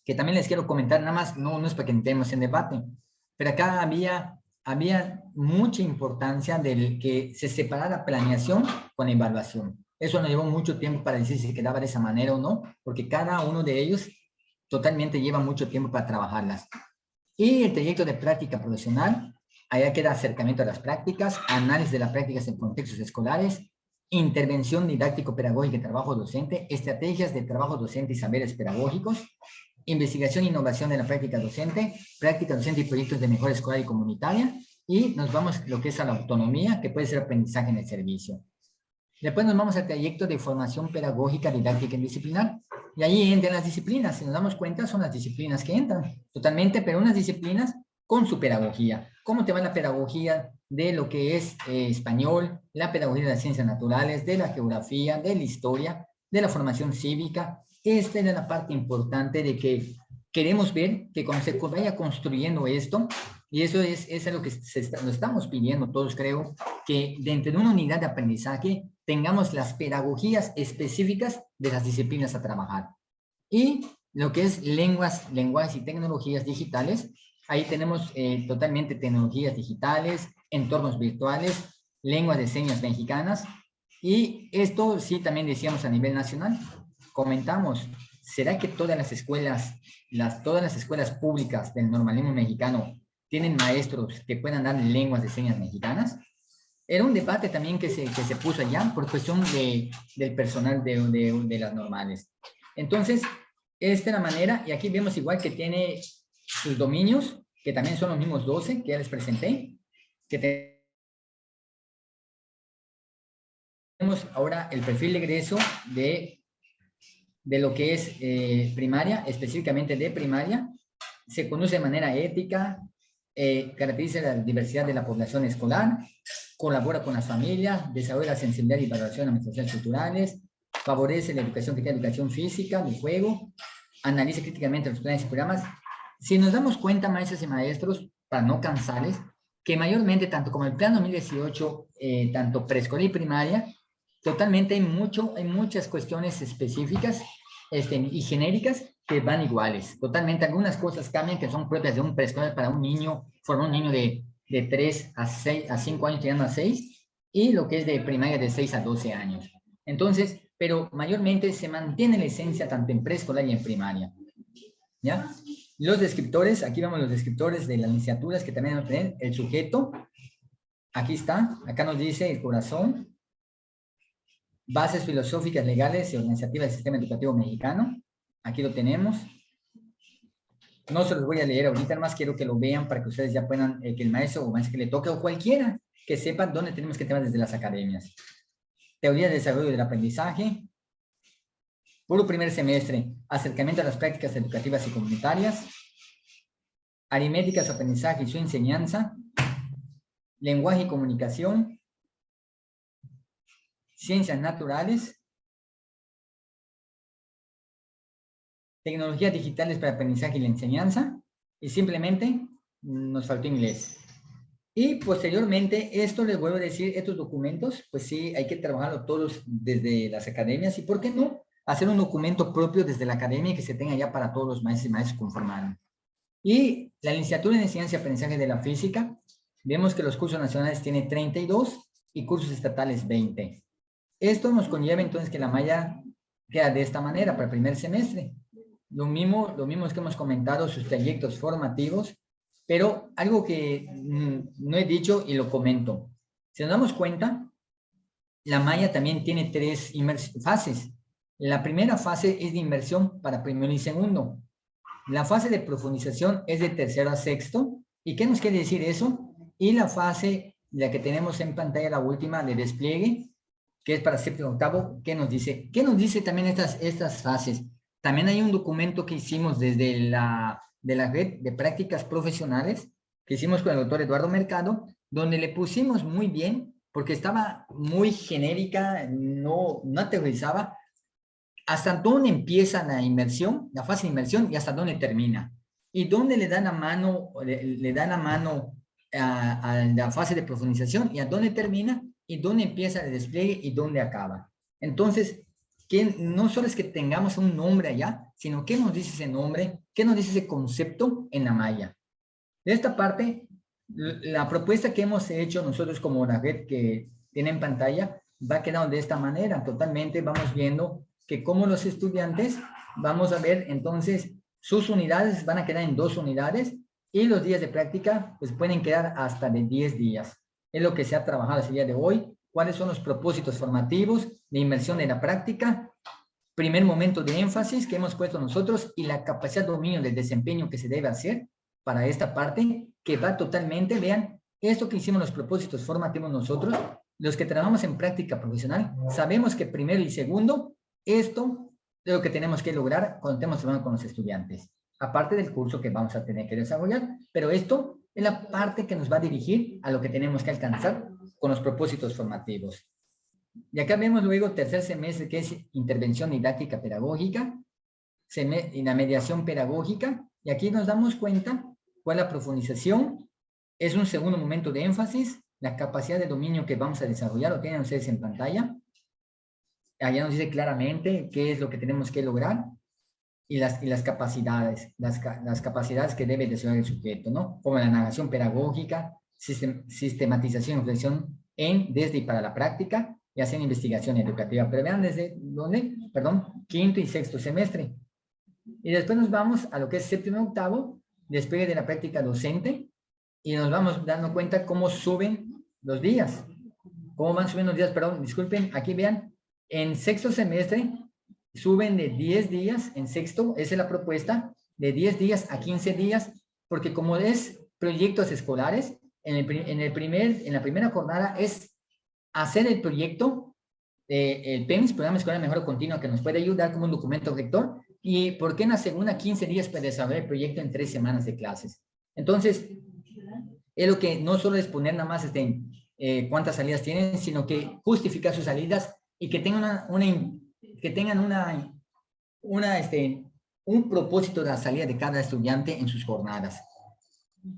que también les quiero comentar, nada más, no es para que entremos en debate, pero acá había mucha importancia del que se separara planeación con evaluación. Eso nos llevó mucho tiempo para decir si se quedaba de esa manera o no, porque cada uno de ellos totalmente lleva mucho tiempo para trabajarlas. Y el trayecto de práctica profesional, allá queda acercamiento a las prácticas, análisis de las prácticas en contextos escolares, intervención didáctico-pedagógica y trabajo docente, estrategias de trabajo docente y saberes pedagógicos, investigación e innovación de la práctica docente y proyectos de mejora escolar y comunitaria, y nos vamos lo que es a la autonomía, que puede ser aprendizaje en el servicio. Después nos vamos al trayecto de formación pedagógica, didáctica y disciplinar, y ahí entran las disciplinas. Si nos damos cuenta, son las disciplinas que entran totalmente, pero unas disciplinas con su pedagogía. ¿Cómo te va la pedagogía de lo que es español, la pedagogía de las ciencias naturales, de la geografía, de la historia, de la formación cívica? Esta es la parte importante de que queremos ver que cuando se vaya construyendo esto, y eso es lo que lo estamos pidiendo todos, creo, que dentro de una unidad de aprendizaje tengamos las pedagogías específicas de las disciplinas a trabajar. Y lo que es lenguajes y tecnologías digitales, ahí tenemos totalmente tecnologías digitales, entornos virtuales, lenguas de señas mexicanas, y esto sí también decíamos a nivel nacional. Comentamos, ¿será que todas las escuelas públicas del normalismo mexicano tienen maestros que puedan dar lenguas de señas mexicanas? Era un debate también que se puso allá por cuestión del personal de las normales. Entonces, esta es la manera, y aquí vemos igual que tiene sus dominios, que también son los mismos 12 que ya les presenté, que tenemos ahora el perfil de egreso de lo que es primaria, específicamente de primaria. Se conoce de manera ética, caracteriza la diversidad de la población escolar, colabora con las familias, desarrolla la sensibilidad y valoración de administraciones culturales, favorece la educación crítica, educación física, el juego, analiza críticamente los planes y programas. Si nos damos cuenta, maestros y maestros, para no cansarles, que mayormente, tanto como el plan 2018, tanto preescolar y primaria, totalmente hay muchas cuestiones específicas y genéricas que van iguales. Totalmente, algunas cosas cambian que son propias de un preescolar para un niño, formar un niño de 3 a 5 años, llegando a 6, y lo que es de primaria de 6 a 12 años. Entonces, pero mayormente se mantiene la esencia tanto en preescolar y en primaria. ¿Ya? Los descriptores, aquí vemos los descriptores de las licenciaturas que también vamos a tener. El sujeto, aquí está, acá nos dice el corazón, bases filosóficas, legales y organizativas del sistema educativo mexicano. Aquí lo tenemos. No se los voy a leer ahorita, más quiero que lo vean para que ustedes ya puedan, que el maestro o maestro que le toque, o cualquiera, que sepan dónde tenemos que tener desde las academias. Teoría de desarrollo del aprendizaje. Puro primer semestre, acercamiento a las prácticas educativas y comunitarias. Aritmética, su aprendizaje y su enseñanza. Lenguaje y comunicación. Ciencias naturales. Tecnologías digitales para aprendizaje y la enseñanza, y simplemente nos faltó inglés. Y posteriormente, esto les vuelvo a decir, estos documentos, pues sí, hay que trabajarlo todos desde las academias, y ¿por qué no? Hacer un documento propio desde la academia que se tenga ya para todos los maestros y maestros conformados. Y la licenciatura en enseñanza y aprendizaje de la física, vemos que los cursos nacionales tienen 32 y cursos estatales 20. Esto nos conlleva entonces que la malla queda de esta manera para el primer semestre. Lo mismo es que hemos comentado, sus trayectos formativos, pero algo que no he dicho y lo comento. Si nos damos cuenta, la malla también tiene 3 fases. La primera fase es de inmersión para primero y segundo. La fase de profundización es de tercero a sexto. ¿Y qué nos quiere decir eso? Y la fase, la que tenemos en pantalla, la última, de despliegue, que es para séptimo y octavo, ¿qué nos dice? ¿Qué nos dice también estas fases? También hay un documento que hicimos desde de la red de prácticas profesionales, que hicimos con el doctor Eduardo Mercado, donde le pusimos muy bien, porque estaba muy genérica, no aterrizaba, hasta dónde empieza la inmersión, la fase de inmersión, y hasta dónde termina. Y dónde le dan la mano, a la fase de profundización, y a dónde termina, y dónde empieza el despliegue, y dónde acaba. Entonces, que no solo es que tengamos un nombre allá, sino qué nos dice ese nombre, qué nos dice ese concepto en la malla. De esta parte, la propuesta que hemos hecho nosotros como la red que tiene en pantalla, va quedando de esta manera, totalmente vamos viendo que como los estudiantes, vamos a ver entonces, sus unidades van a quedar en 2 unidades, y los días de práctica pues pueden quedar hasta de 10 días. Es lo que se ha trabajado el día de hoy, cuáles son los propósitos formativos de inmersión en la práctica, primer momento de énfasis que hemos puesto nosotros y la capacidad de dominio del desempeño que se debe hacer para esta parte, que va totalmente, vean, esto que hicimos los propósitos formativos nosotros, los que trabajamos en práctica profesional, sabemos que primero y segundo, esto es lo que tenemos que lograr cuando estemos trabajando con los estudiantes, aparte del curso que vamos a tener que desarrollar, pero esto es la parte que nos va a dirigir a lo que tenemos que alcanzar con los propósitos formativos. Y acá vemos luego tercer semestre, que es intervención didáctica pedagógica, y la mediación pedagógica, y aquí nos damos cuenta cuál es la profundización, es un segundo momento de énfasis, la capacidad de dominio que vamos a desarrollar, lo tienen ustedes en pantalla, allá nos dice claramente qué es lo que tenemos que lograr, y las capacidades, las capacidades que debe desarrollar el sujeto, ¿no? Como la narración pedagógica, sistematización y reflexión desde y para la práctica, y hacer investigación educativa. Pero vean desde dónde, perdón, quinto y sexto semestre. Y después nos vamos a lo que es séptimo y octavo, despegue de la práctica docente, y nos vamos dando cuenta cómo suben los días. Cómo van subiendo los días, perdón, disculpen, aquí vean, en sexto semestre suben de 10 días, en sexto, esa es la propuesta, de 10 días a 15 días, porque como es proyectos escolares, en la primera jornada es hacer el proyecto, el PEMS, Programa Escolar de Mejora Continua, que nos puede ayudar como un documento rector, y por qué en la segunda 15 días para desarrollar el proyecto en 3 semanas de clases. Entonces, es lo que no solo es poner nada más cuántas salidas tienen, sino que justificar sus salidas y que tengan un propósito de la salida de cada estudiante en sus jornadas.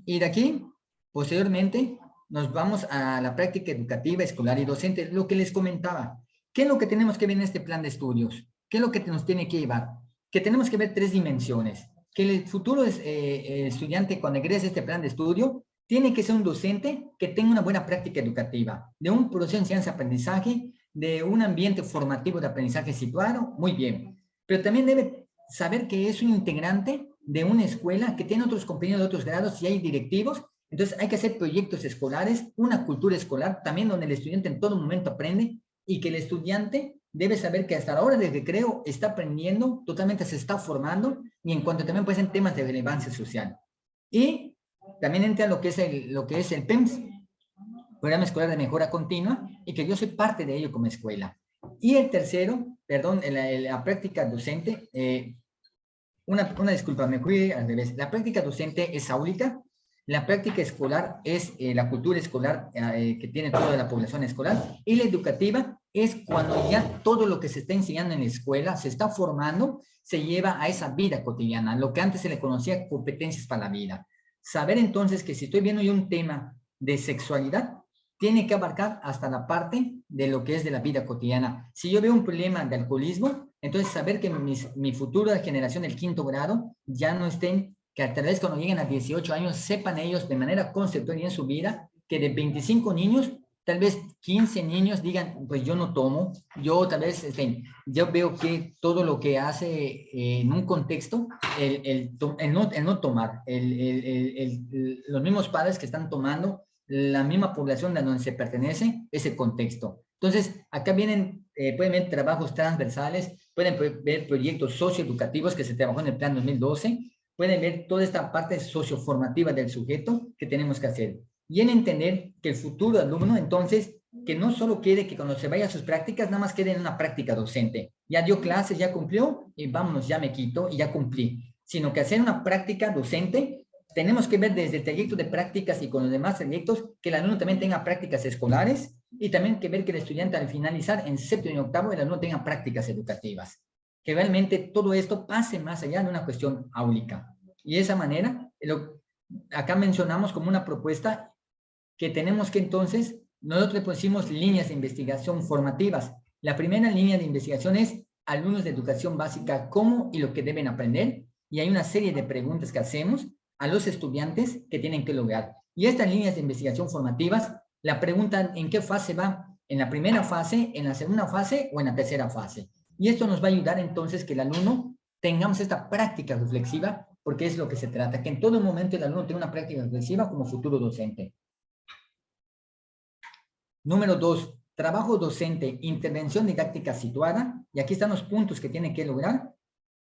Y de aquí, posteriormente, nos vamos a la práctica educativa, escolar y docente, lo que les comentaba. ¿Qué es lo que tenemos que ver en este plan de estudios? ¿Qué es lo que nos tiene que llevar? Que tenemos que ver 3 dimensiones. Que el futuro estudiante, cuando egrese este plan de estudio, tiene que ser un docente que tenga una buena práctica educativa, de un proceso de enseñanza-aprendizaje, de un ambiente formativo de aprendizaje situado, muy bien. Pero también debe saber que es un integrante de una escuela que tiene otros compañeros de otros grados y hay directivos. Entonces hay que hacer proyectos escolares, una cultura escolar, también donde el estudiante en todo momento aprende y que el estudiante debe saber que hasta la hora del recreo está aprendiendo, totalmente se está formando y en cuanto también pueden ser temas de relevancia social. Y también entra lo que es el PEMS, Programa Escolar de Mejora Continua, y que yo soy parte de ello como escuela. Y el tercero, perdón, la práctica docente, una disculpa, me fui al revés. La práctica docente es áulica, la práctica escolar es la cultura escolar que tiene toda la población escolar, y la educativa es cuando ya todo lo que se está enseñando en la escuela, se está formando, se lleva a esa vida cotidiana, lo que antes se le conocía competencias para la vida. Saber entonces que si estoy viendo yo un tema de sexualidad, tiene que abarcar hasta la parte de lo que es de la vida cotidiana. Si yo veo un problema de alcoholismo, entonces saber que mi futura generación del 5º grado ya no estén, que tal vez cuando lleguen a 18 años sepan ellos de manera conceptual y en su vida que de 25 niños, tal vez 15 niños digan, pues yo no tomo, yo tal vez, yo veo que todo lo que hace en un contexto, el no tomar, los mismos padres que están tomando, la misma población a donde se pertenece, ese contexto. Entonces, acá pueden ver trabajos transversales, pueden ver proyectos socioeducativos que se trabajó en el plan 2012, pueden ver toda esta parte socioformativa del sujeto que tenemos que hacer. Y en entender que el futuro alumno, entonces, que no solo quede que cuando se vaya a sus prácticas, nada más quede en una práctica docente. Ya dio clases, ya cumplió, y vámonos, ya me quito y ya cumplí. Sino que hacer una práctica docente, tenemos que ver desde el trayecto de prácticas y con los demás trayectos, que el alumno también tenga prácticas escolares, y también que ver que el estudiante al finalizar en 7º y 8º, el alumno tenga prácticas educativas. Que realmente todo esto pase más allá de una cuestión áulica. Y de esa manera, acá mencionamos como una propuesta que tenemos que entonces, nosotros le pusimos líneas de investigación formativas. La primera línea de investigación es alumnos de educación básica, cómo y lo que deben aprender, y hay una serie de preguntas que hacemos a los estudiantes que tienen que lograr. Y estas líneas de investigación formativas la preguntan en qué fase va, en la primera fase, en la segunda fase o en la tercera fase. Y esto nos va a ayudar entonces que el alumno tengamos esta práctica reflexiva, porque es lo que se trata, que en todo momento el alumno tenga una práctica reflexiva como futuro docente. Número 2, trabajo docente, intervención didáctica situada, y aquí están los puntos que tiene que lograr,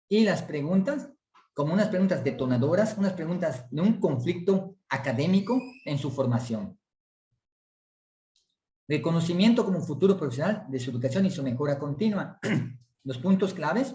y las preguntas, como unas preguntas detonadoras, unas preguntas de un conflicto académico en su formación. Reconocimiento como futuro profesional de su educación y su mejora continua. Los puntos claves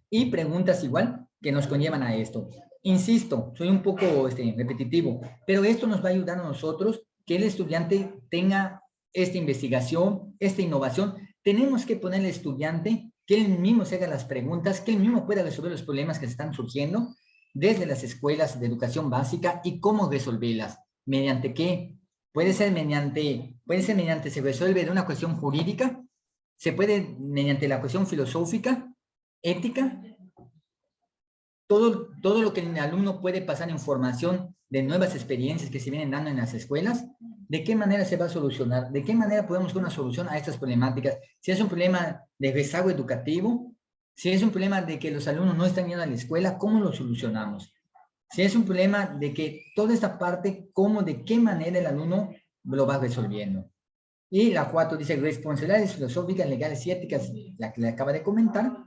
y preguntas igual que nos conllevan a esto. Insisto, soy un poco repetitivo, pero esto nos va a ayudar a nosotros que el estudiante tenga esta investigación, esta innovación. Tenemos que poner al estudiante que él mismo se haga las preguntas, que él mismo pueda resolver los problemas que están surgiendo desde las escuelas de educación básica y cómo resolverlas. ¿Mediante qué? Puede ser mediante, se resuelve de una cuestión jurídica, se puede mediante la cuestión filosófica, ética, todo lo que el alumno puede pasar información de nuevas experiencias que se vienen dando en las escuelas, de qué manera se va a solucionar, de qué manera podemos dar una solución a estas problemáticas. Si es un problema de rezago educativo, si es un problema de que los alumnos no están yendo a la escuela, ¿cómo lo solucionamos? Si es un problema de que toda esta parte, ¿cómo, de qué manera el alumno lo va resolviendo? Y la 4 dice responsabilidades filosóficas, legales y éticas, la que le acaba de comentar.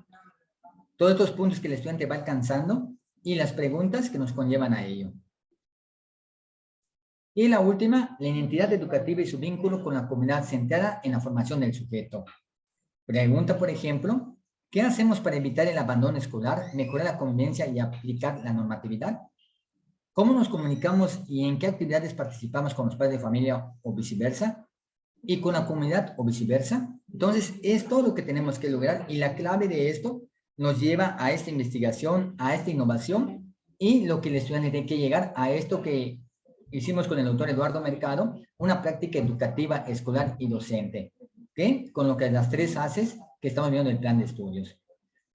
Todos estos puntos que el estudiante va alcanzando y las preguntas que nos conllevan a ello. Y la última, la identidad educativa y su vínculo con la comunidad centrada en la formación del sujeto. Pregunta, por ejemplo, ¿qué hacemos para evitar el abandono escolar, mejorar la convivencia y aplicar la normatividad? ¿Cómo nos comunicamos y en qué actividades participamos con los padres de familia o viceversa? ¿Y con la comunidad o viceversa? Entonces, es todo lo que tenemos que lograr y la clave de esto nos lleva a esta investigación, a esta innovación y lo que el estudiante tiene que llegar a esto que hicimos con el doctor Eduardo Mercado, una práctica educativa, escolar y docente, ¿ok? Con lo que las 3 haces que estamos viendo en el plan de estudios.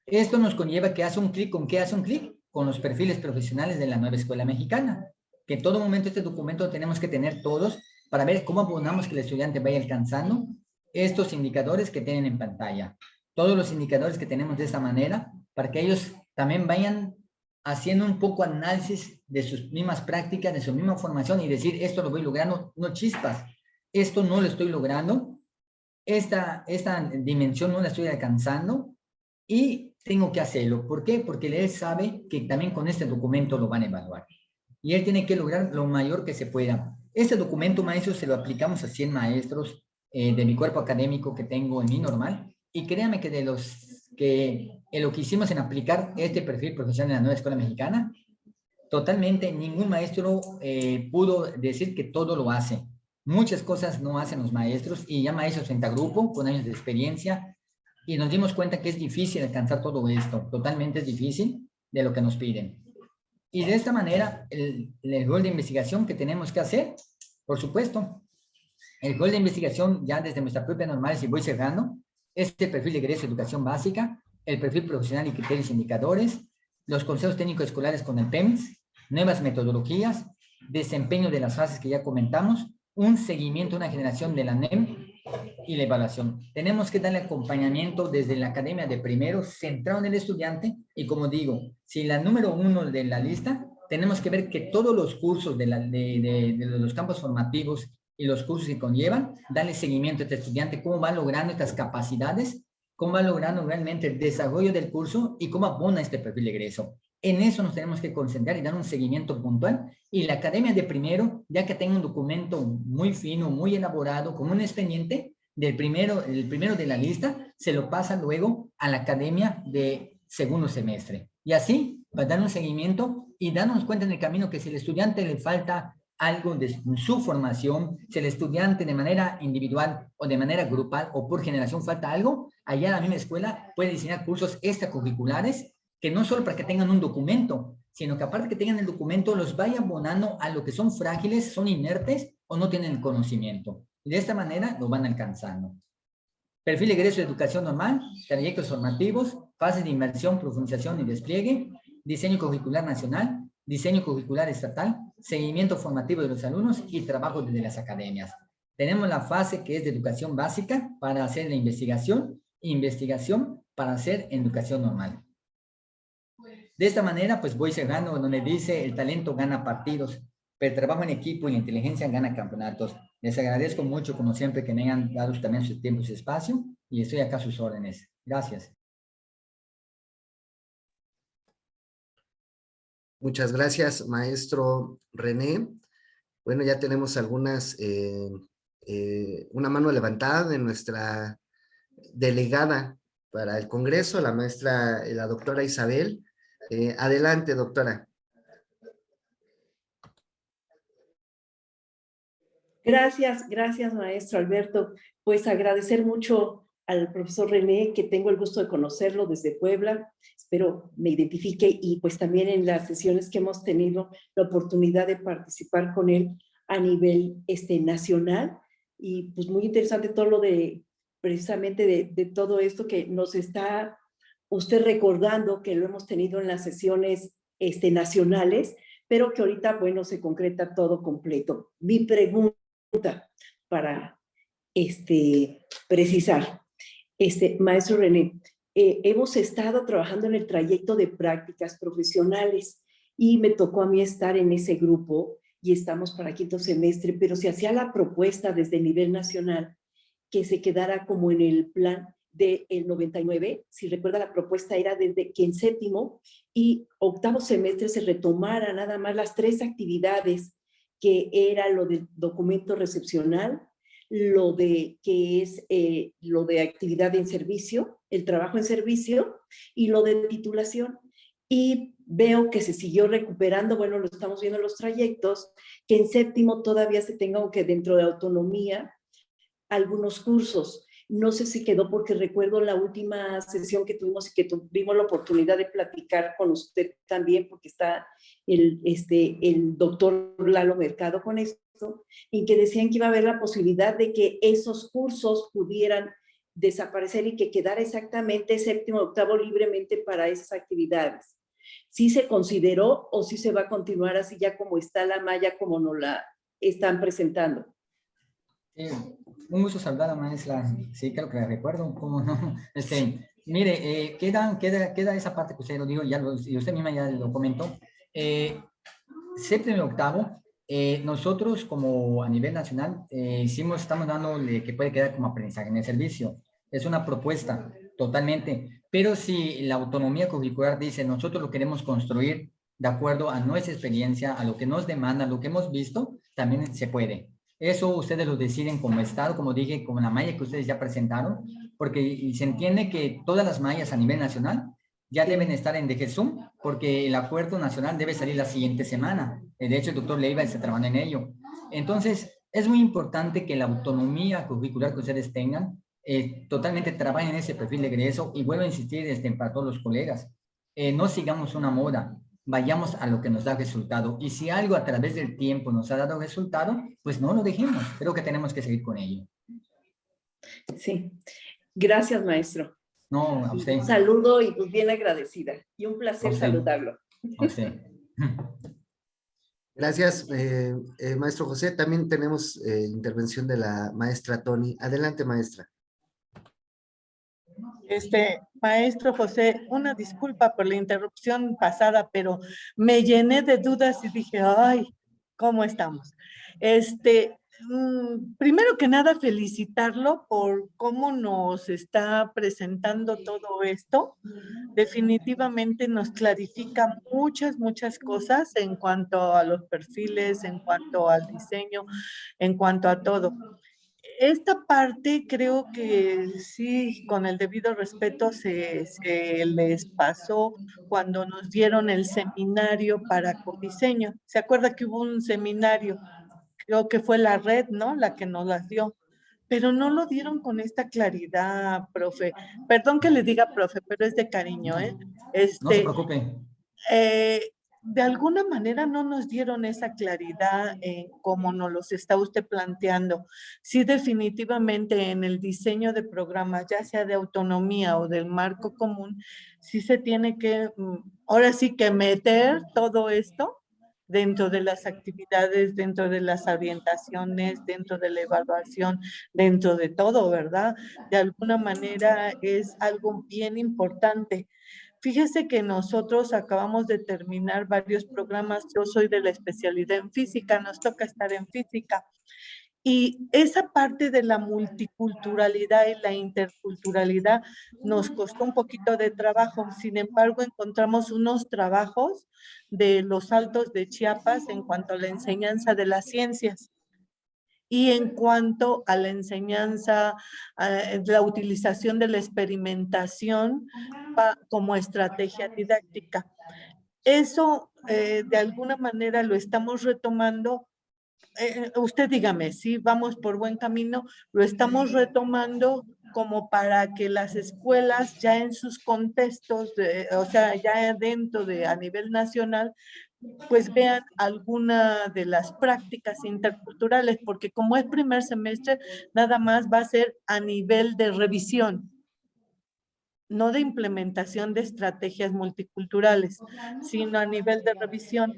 Esto nos conlleva que hace un clic, ¿con qué hace un clic? Con los perfiles profesionales de la nueva escuela mexicana, que en todo momento este documento tenemos que tener todos para ver cómo abonamos que el estudiante vaya alcanzando estos indicadores que tienen en pantalla. Todos los indicadores que tenemos de esta manera, para que ellos también vayan haciendo un poco análisis de sus mismas prácticas, de su misma formación y decir, esto lo voy logrando, no chispas, esto no lo estoy logrando, esta dimensión no la estoy alcanzando y tengo que hacerlo. ¿Por qué? Porque él sabe que también con este documento lo van a evaluar. Y él tiene que lograr lo mayor que se pueda. Este documento, maestro, se lo aplicamos a 100 maestros de mi cuerpo académico que tengo en mi normal. Y créame que de lo que hicimos en aplicar este perfil profesional en la nueva escuela mexicana, totalmente ningún maestro pudo decir que todo lo hace. Muchas cosas no hacen los maestros y ya maestros frente a grupo con años de experiencia y nos dimos cuenta que es difícil alcanzar todo esto. Totalmente es difícil de lo que nos piden. Y de esta manera, el rol de investigación que tenemos que hacer, por supuesto, el rol de investigación ya desde nuestra propia normal, si voy cerrando, es el perfil de egreso de educación básica, el perfil profesional y criterios indicadores, los consejos técnicos escolares con el PEMS, nuevas metodologías, desempeño de las fases que ya comentamos, un seguimiento, una generación de la NEM y la evaluación. Tenemos que darle acompañamiento desde la academia de primero, centrado en el estudiante, y como digo, si la número 1 de la lista, tenemos que ver que todos los cursos de los campos formativos y los cursos que conllevan, darle seguimiento a este estudiante, cómo va logrando estas capacidades, cómo va logrando realmente el desarrollo del curso y cómo abona este perfil de egreso. En eso nos tenemos que concentrar y dar un seguimiento puntual. Y la academia de primero, ya que tenga un documento muy fino, muy elaborado, con un expediente del primero, el primero de la lista, se lo pasa luego a la academia de segundo semestre. Y así va a dar un seguimiento y darnos cuenta en el camino que si al estudiante le falta algo de su formación, si el estudiante de manera individual o de manera grupal o por generación falta algo, allá la misma escuela puede diseñar cursos extracurriculares que no solo para que tengan un documento, sino que aparte que tengan el documento, los vaya abonando a lo que son frágiles, son inertes o no tienen el conocimiento. Y de esta manera lo van alcanzando. Perfil de egreso de educación normal, trayectos formativos, fases de inmersión, profundización y despliegue, diseño curricular nacional, diseño curricular estatal, seguimiento formativo de los alumnos y trabajo desde las academias. Tenemos la fase que es de educación básica para hacer la investigación, e investigación para hacer educación normal. De esta manera, pues voy cerrando donde dice el talento gana partidos. pero el trabajo en equipo y la inteligencia gana campeonatos. Les agradezco mucho, como siempre, que me hayan dado también su tiempo y su espacio, y estoy acá a sus órdenes. Gracias. Muchas gracias, maestro René. Bueno, ya tenemos una mano levantada de nuestra delegada para el Congreso, la doctora Isabel. Adelante, doctora. Gracias, maestro Alberto. Pues agradecer mucho al profesor René, que tengo el gusto de conocerlo desde Puebla. Espero me identifique y pues también en las sesiones que hemos tenido la oportunidad de participar con él a nivel nacional. Y pues muy interesante todo lo precisamente de todo esto que nos está usted recordando, que lo hemos tenido en las sesiones nacionales, pero que ahorita, bueno, se concreta todo completo. Mi pregunta para precisar. Maestro René, hemos estado trabajando en el trayecto de prácticas profesionales y me tocó a mí estar en ese grupo y estamos para quinto semestre, pero se hacía la propuesta desde el nivel nacional que se quedara como en el plan del 99. Si recuerda, la propuesta era desde que en séptimo y octavo semestre se retomara nada más las 3 actividades, que era lo del documento recepcional, lo de que es lo de actividad en servicio, el trabajo en servicio y lo de titulación. Y veo que se siguió recuperando, bueno, lo estamos viendo en los trayectos, que en séptimo todavía se tenga que dentro de autonomía algunos cursos. No sé si quedó, porque recuerdo la última sesión que tuvimos y que tuvimos la oportunidad de platicar con usted también, porque está el doctor Lalo Mercado con esto, y que decían que iba a haber la posibilidad de que esos cursos pudieran desaparecer y que quedara exactamente séptimo, octavo libremente para esas actividades. ¿Sí se consideró o sí se va a continuar así ya como está la malla, como nos la están presentando? Un gusto saludar a maestra. Sí, creo que la recuerdo, ¿cómo no? Mire, queda esa parte que usted lo dijo, y usted misma ya lo comentó. Séptimo y octavo, nosotros como a nivel nacional estamos dando que puede quedar como aprendizaje en el servicio. Es una propuesta totalmente, pero si la autonomía curricular dice nosotros lo queremos construir de acuerdo a nuestra experiencia, a lo que nos demanda, a lo que hemos visto, también se puede. Eso ustedes lo deciden como Estado, como dije, como la malla que ustedes ya presentaron, porque se entiende que todas las mallas a nivel nacional ya deben estar en DGSUM, porque el acuerdo nacional debe salir la siguiente semana. De hecho, el doctor Leiva está trabajando en ello. Entonces, es muy importante que la autonomía curricular que ustedes tengan, totalmente trabajen en ese perfil de egreso, y vuelvo a insistir para todos los colegas, no sigamos una moda, vayamos a lo que nos da resultado. Y si algo a través del tiempo nos ha dado resultado, pues no lo dejemos. Creo que tenemos que seguir con ello. Sí. Gracias, maestro. No, a usted. Un saludo y pues bien agradecida. Y un placer saludarlo. A usted. Gracias, maestro José. También tenemos intervención de la maestra Tony. Adelante, maestra. Maestro José, una disculpa por la interrupción pasada, pero me llené de dudas y dije, ay, ¿cómo estamos? Primero que nada, felicitarlo por cómo nos está presentando todo esto. Definitivamente nos clarifica muchas cosas en cuanto a los perfiles, en cuanto al diseño, en cuanto a todo. Esta parte creo que sí, con el debido respeto, se les pasó cuando nos dieron el seminario para codiseño. ¿Se acuerda que hubo un seminario? Creo que fue la red, ¿no? La que nos las dio. Pero no lo dieron con esta claridad, profe. Perdón que le diga profe, pero es de cariño, ¿eh? No se preocupe. De alguna manera no nos dieron esa claridad como nos los está usted planteando. Sí, definitivamente en el diseño de programas, ya sea de autonomía o del marco común, sí se tiene que, ahora sí que meter todo esto dentro de las actividades, dentro de las orientaciones, dentro de la evaluación, dentro de todo, ¿verdad? De alguna manera es algo bien importante. Fíjese que nosotros acabamos de terminar varios programas. Yo soy de la especialidad en física, nos toca estar en física. Y esa parte de la multiculturalidad y la interculturalidad nos costó un poquito de trabajo. Sin embargo, encontramos unos trabajos de los Altos de Chiapas en cuanto a la enseñanza de las ciencias. Y en cuanto a la enseñanza, la utilización de la experimentación como estrategia didáctica. Eso, de alguna manera, lo estamos retomando. Usted dígame, si vamos por buen camino, lo estamos retomando como para que las escuelas ya en sus contextos, o sea, ya dentro de a nivel nacional, pues vean alguna de las prácticas interculturales, porque como es primer semestre, nada más va a ser a nivel de revisión, no de implementación de estrategias multiculturales, sino a nivel de revisión.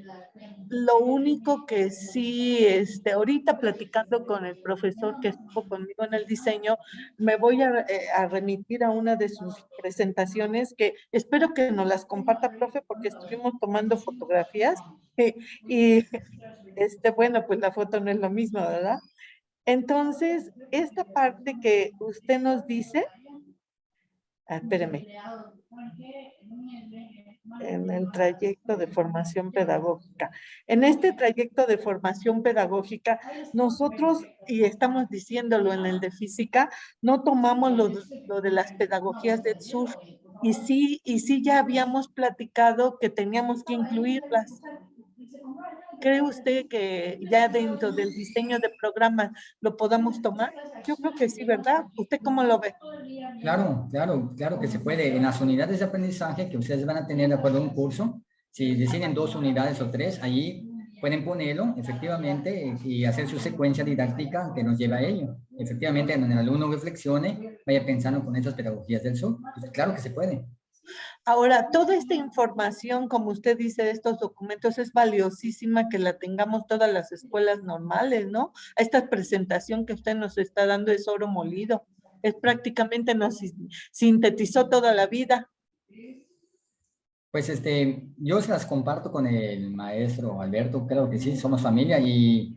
Lo único que sí, ahorita platicando con el profesor que estuvo conmigo en el diseño, me voy a remitir a una de sus presentaciones que espero que nos las comparta, profe, porque estuvimos tomando fotografías y, bueno, pues la foto no es lo mismo, ¿verdad? Entonces, esta parte que usted nos dice, espéreme, en el trayecto de formación pedagógica. En este trayecto de formación pedagógica, nosotros, y estamos diciéndolo en el de física, no tomamos lo de las pedagogías del sur, y sí ya habíamos platicado que teníamos que incluirlas. ¿Cree usted que ya dentro del diseño de programas lo podamos tomar? Yo creo que sí, ¿verdad? ¿Usted cómo lo ve? Claro, claro, claro que se puede. En las unidades de aprendizaje que ustedes van a tener de acuerdo a un curso, si deciden 2 unidades o 3, allí pueden ponerlo efectivamente y hacer su secuencia didáctica que nos lleva a ello. Efectivamente, en donde el alumno reflexione, vaya pensando con esas pedagogías del sur. Pues claro que se puede. Ahora, toda esta información, como usted dice, de estos documentos, es valiosísima que la tengamos todas las escuelas normales, ¿no? Esta presentación que usted nos está dando es oro molido. Es prácticamente nos sintetizó toda la vida. Pues yo se las comparto con el maestro Alberto, creo que sí, somos familia y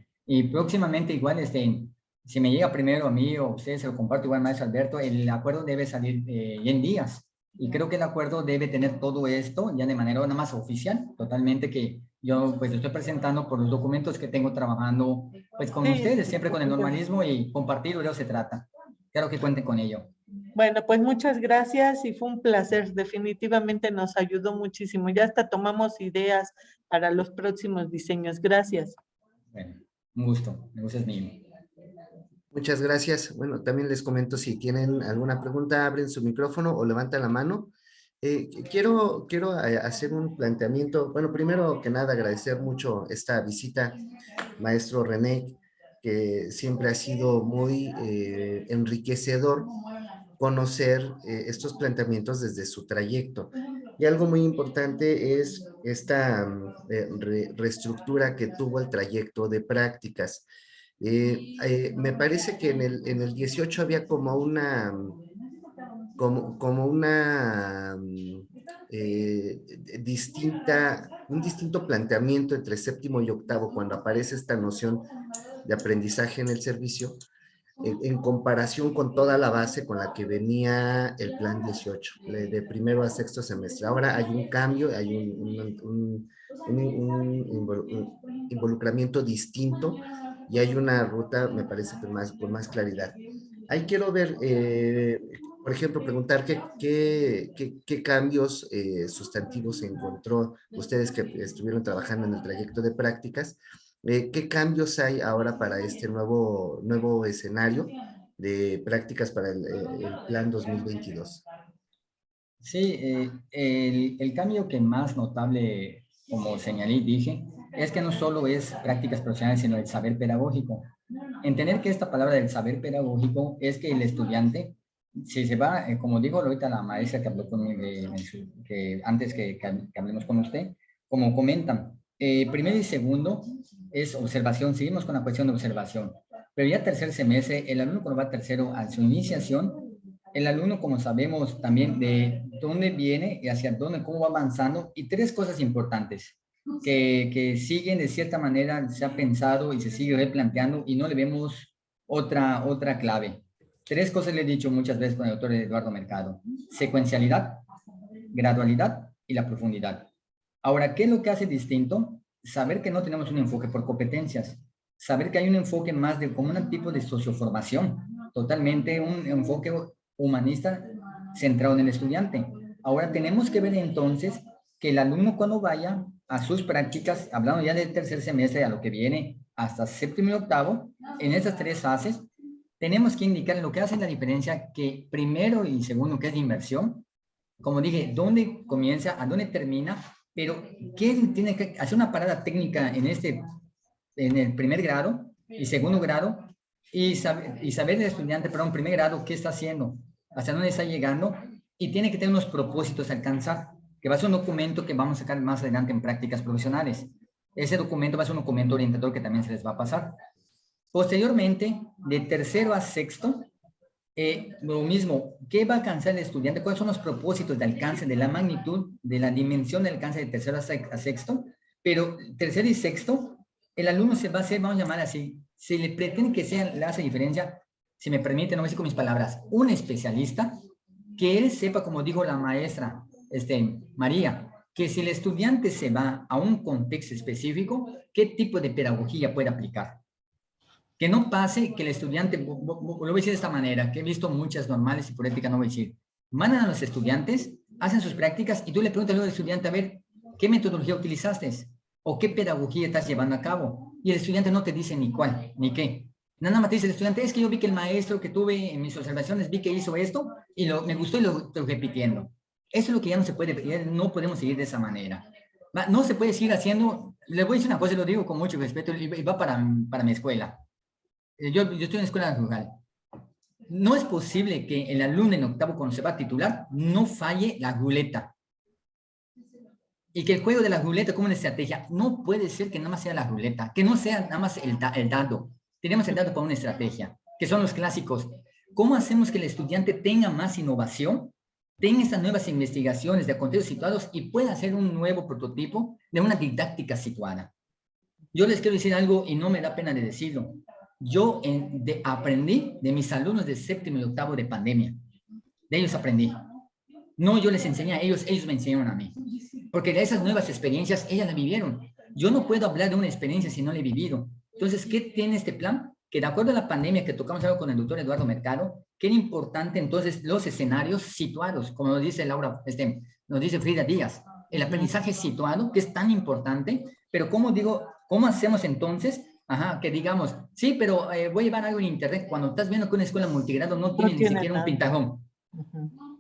próximamente igual, si me llega primero a mí o a usted se lo comparto igual al maestro Alberto, el acuerdo debe salir ya en días. Y creo que el acuerdo debe tener todo esto ya de manera nada más oficial, totalmente que yo pues estoy presentando por los documentos que tengo trabajando pues con ustedes, siempre con el normalismo y compartirlo, de eso se trata. Claro que cuenten con ello. Bueno, pues muchas gracias y fue un placer. Definitivamente nos ayudó muchísimo. Ya hasta tomamos ideas para los próximos diseños. Gracias. Bueno, un gusto es mío. Muchas gracias. Bueno, también les comento si tienen alguna pregunta, abren su micrófono o levantan la mano. Quiero hacer un planteamiento. Bueno, primero que nada, agradecer mucho esta visita, maestro René, que siempre ha sido muy enriquecedor conocer estos planteamientos desde su trayecto. Y algo muy importante es esta reestructura que tuvo el trayecto de prácticas. Me parece que en el 18 había como una un distinto planteamiento entre séptimo y octavo cuando aparece esta noción de aprendizaje en el servicio en comparación con toda la base con la que venía el plan 18, de primero a sexto semestre. Ahora hay un cambio, hay un involucramiento distinto y hay una ruta, me parece, con más claridad. Ahí quiero ver, por ejemplo, preguntar qué cambios sustantivos encontró ustedes que estuvieron trabajando en el trayecto de prácticas. ¿Qué cambios hay ahora para este nuevo escenario de prácticas para el plan 2022? Sí, el cambio que más notable, como señalé y dije, es que no solo es prácticas profesionales, sino el saber pedagógico. Entender que esta palabra del saber pedagógico es que el estudiante, si se va, como dijo ahorita la maestra que habló conmigo, que antes que hablemos con usted, como comentan, primero y segundo es observación, seguimos con la cuestión de observación. Pero ya tercer semestre, el alumno cuando va a tercero a su iniciación, el alumno, como sabemos también de dónde viene y hacia dónde, cómo va avanzando, y tres cosas importantes que siguen de cierta manera, se ha pensado y se sigue replanteando y no le vemos otra clave. Tres cosas le he dicho muchas veces con el doctor Eduardo Mercado: secuencialidad, gradualidad y la profundidad. Ahora, ¿qué es lo que hace distinto? Saber que no tenemos un enfoque por competencias, saber que hay un enfoque más de como un tipo de socioformación, totalmente un enfoque humanista centrado en el estudiante. Ahora tenemos que ver entonces que el alumno cuando vaya a sus prácticas, hablando ya del tercer semestre a lo que viene hasta séptimo y octavo, en esas tres fases, tenemos que indicar lo que hace la diferencia, que primero y segundo, que es de inversión, como dije, dónde comienza, a dónde termina, pero ¿qué tiene que hacer una parada técnica en el primer grado y segundo grado? Y saber el estudiante, perdón, primer grado, qué está haciendo, hasta dónde está llegando, y tiene que tener unos propósitos a alcanzar, que va a ser un documento que vamos a sacar más adelante en prácticas profesionales. Ese documento va a ser un documento orientador que también se les va a pasar. Posteriormente, de tercero a sexto, lo mismo, ¿qué va a alcanzar el estudiante? ¿Cuáles son los propósitos de alcance, de la magnitud, de la dimensión de alcance de tercero a sexto? Pero tercero y sexto, el alumno se va a hacer, vamos a llamar así, se le pretende que sea, le hace diferencia, si me permite, no voy a decir con mis palabras, un especialista, que él sepa, como dijo la maestra María, que si el estudiante se va a un contexto específico, ¿qué tipo de pedagogía puede aplicar? Que no pase que el estudiante, lo voy a decir de esta manera, que he visto muchas normales y por ética no voy a decir, mandan a los estudiantes, hacen sus prácticas y tú le preguntas al estudiante, a ver, ¿qué metodología utilizaste? ¿O qué pedagogía estás llevando a cabo? Y el estudiante no te dice ni cuál, ni qué. Nada más te dice el estudiante, es que yo vi que el maestro que tuve en mis observaciones, vi que hizo esto y me gustó y lo estoy repitiendo. Eso es lo que ya no se puede, ya no podemos seguir de esa manera. No se puede seguir haciendo, le voy a decir una cosa y lo digo con mucho respeto, y va para mi escuela. Yo estoy en la escuela rural. No es posible que el alumno en octavo, cuando se va a titular, no falle la ruleta. Y que el juego de la ruleta como una estrategia, no puede ser que nada más sea la ruleta, que no sea nada más el dado. Tenemos el dado para una estrategia, que son los clásicos. ¿Cómo hacemos que el estudiante tenga más innovación, tenga estas nuevas investigaciones de contenidos situados y pueda hacer un nuevo prototipo de una didáctica situada? Yo les quiero decir algo y no me da pena de decirlo. Yo aprendí de mis alumnos de séptimo y octavo de pandemia. De ellos aprendí. No, yo les enseñé a ellos, ellos me enseñaron a mí. Porque de esas nuevas experiencias, ellas la vivieron. Yo no puedo hablar de una experiencia si no la he vivido. Entonces, ¿qué tiene este plan? Que de acuerdo a la pandemia que tocamos algo con el doctor Eduardo Mercado, que era importante entonces los escenarios situados, como nos dice Laura, nos dice Frida Díaz, el aprendizaje situado, que es tan importante, pero ¿cómo digo, cómo hacemos entonces? Que digamos, sí, pero voy a llevar algo en internet. Cuando estás viendo que una escuela multigrado no tiene ni siquiera un pintajón.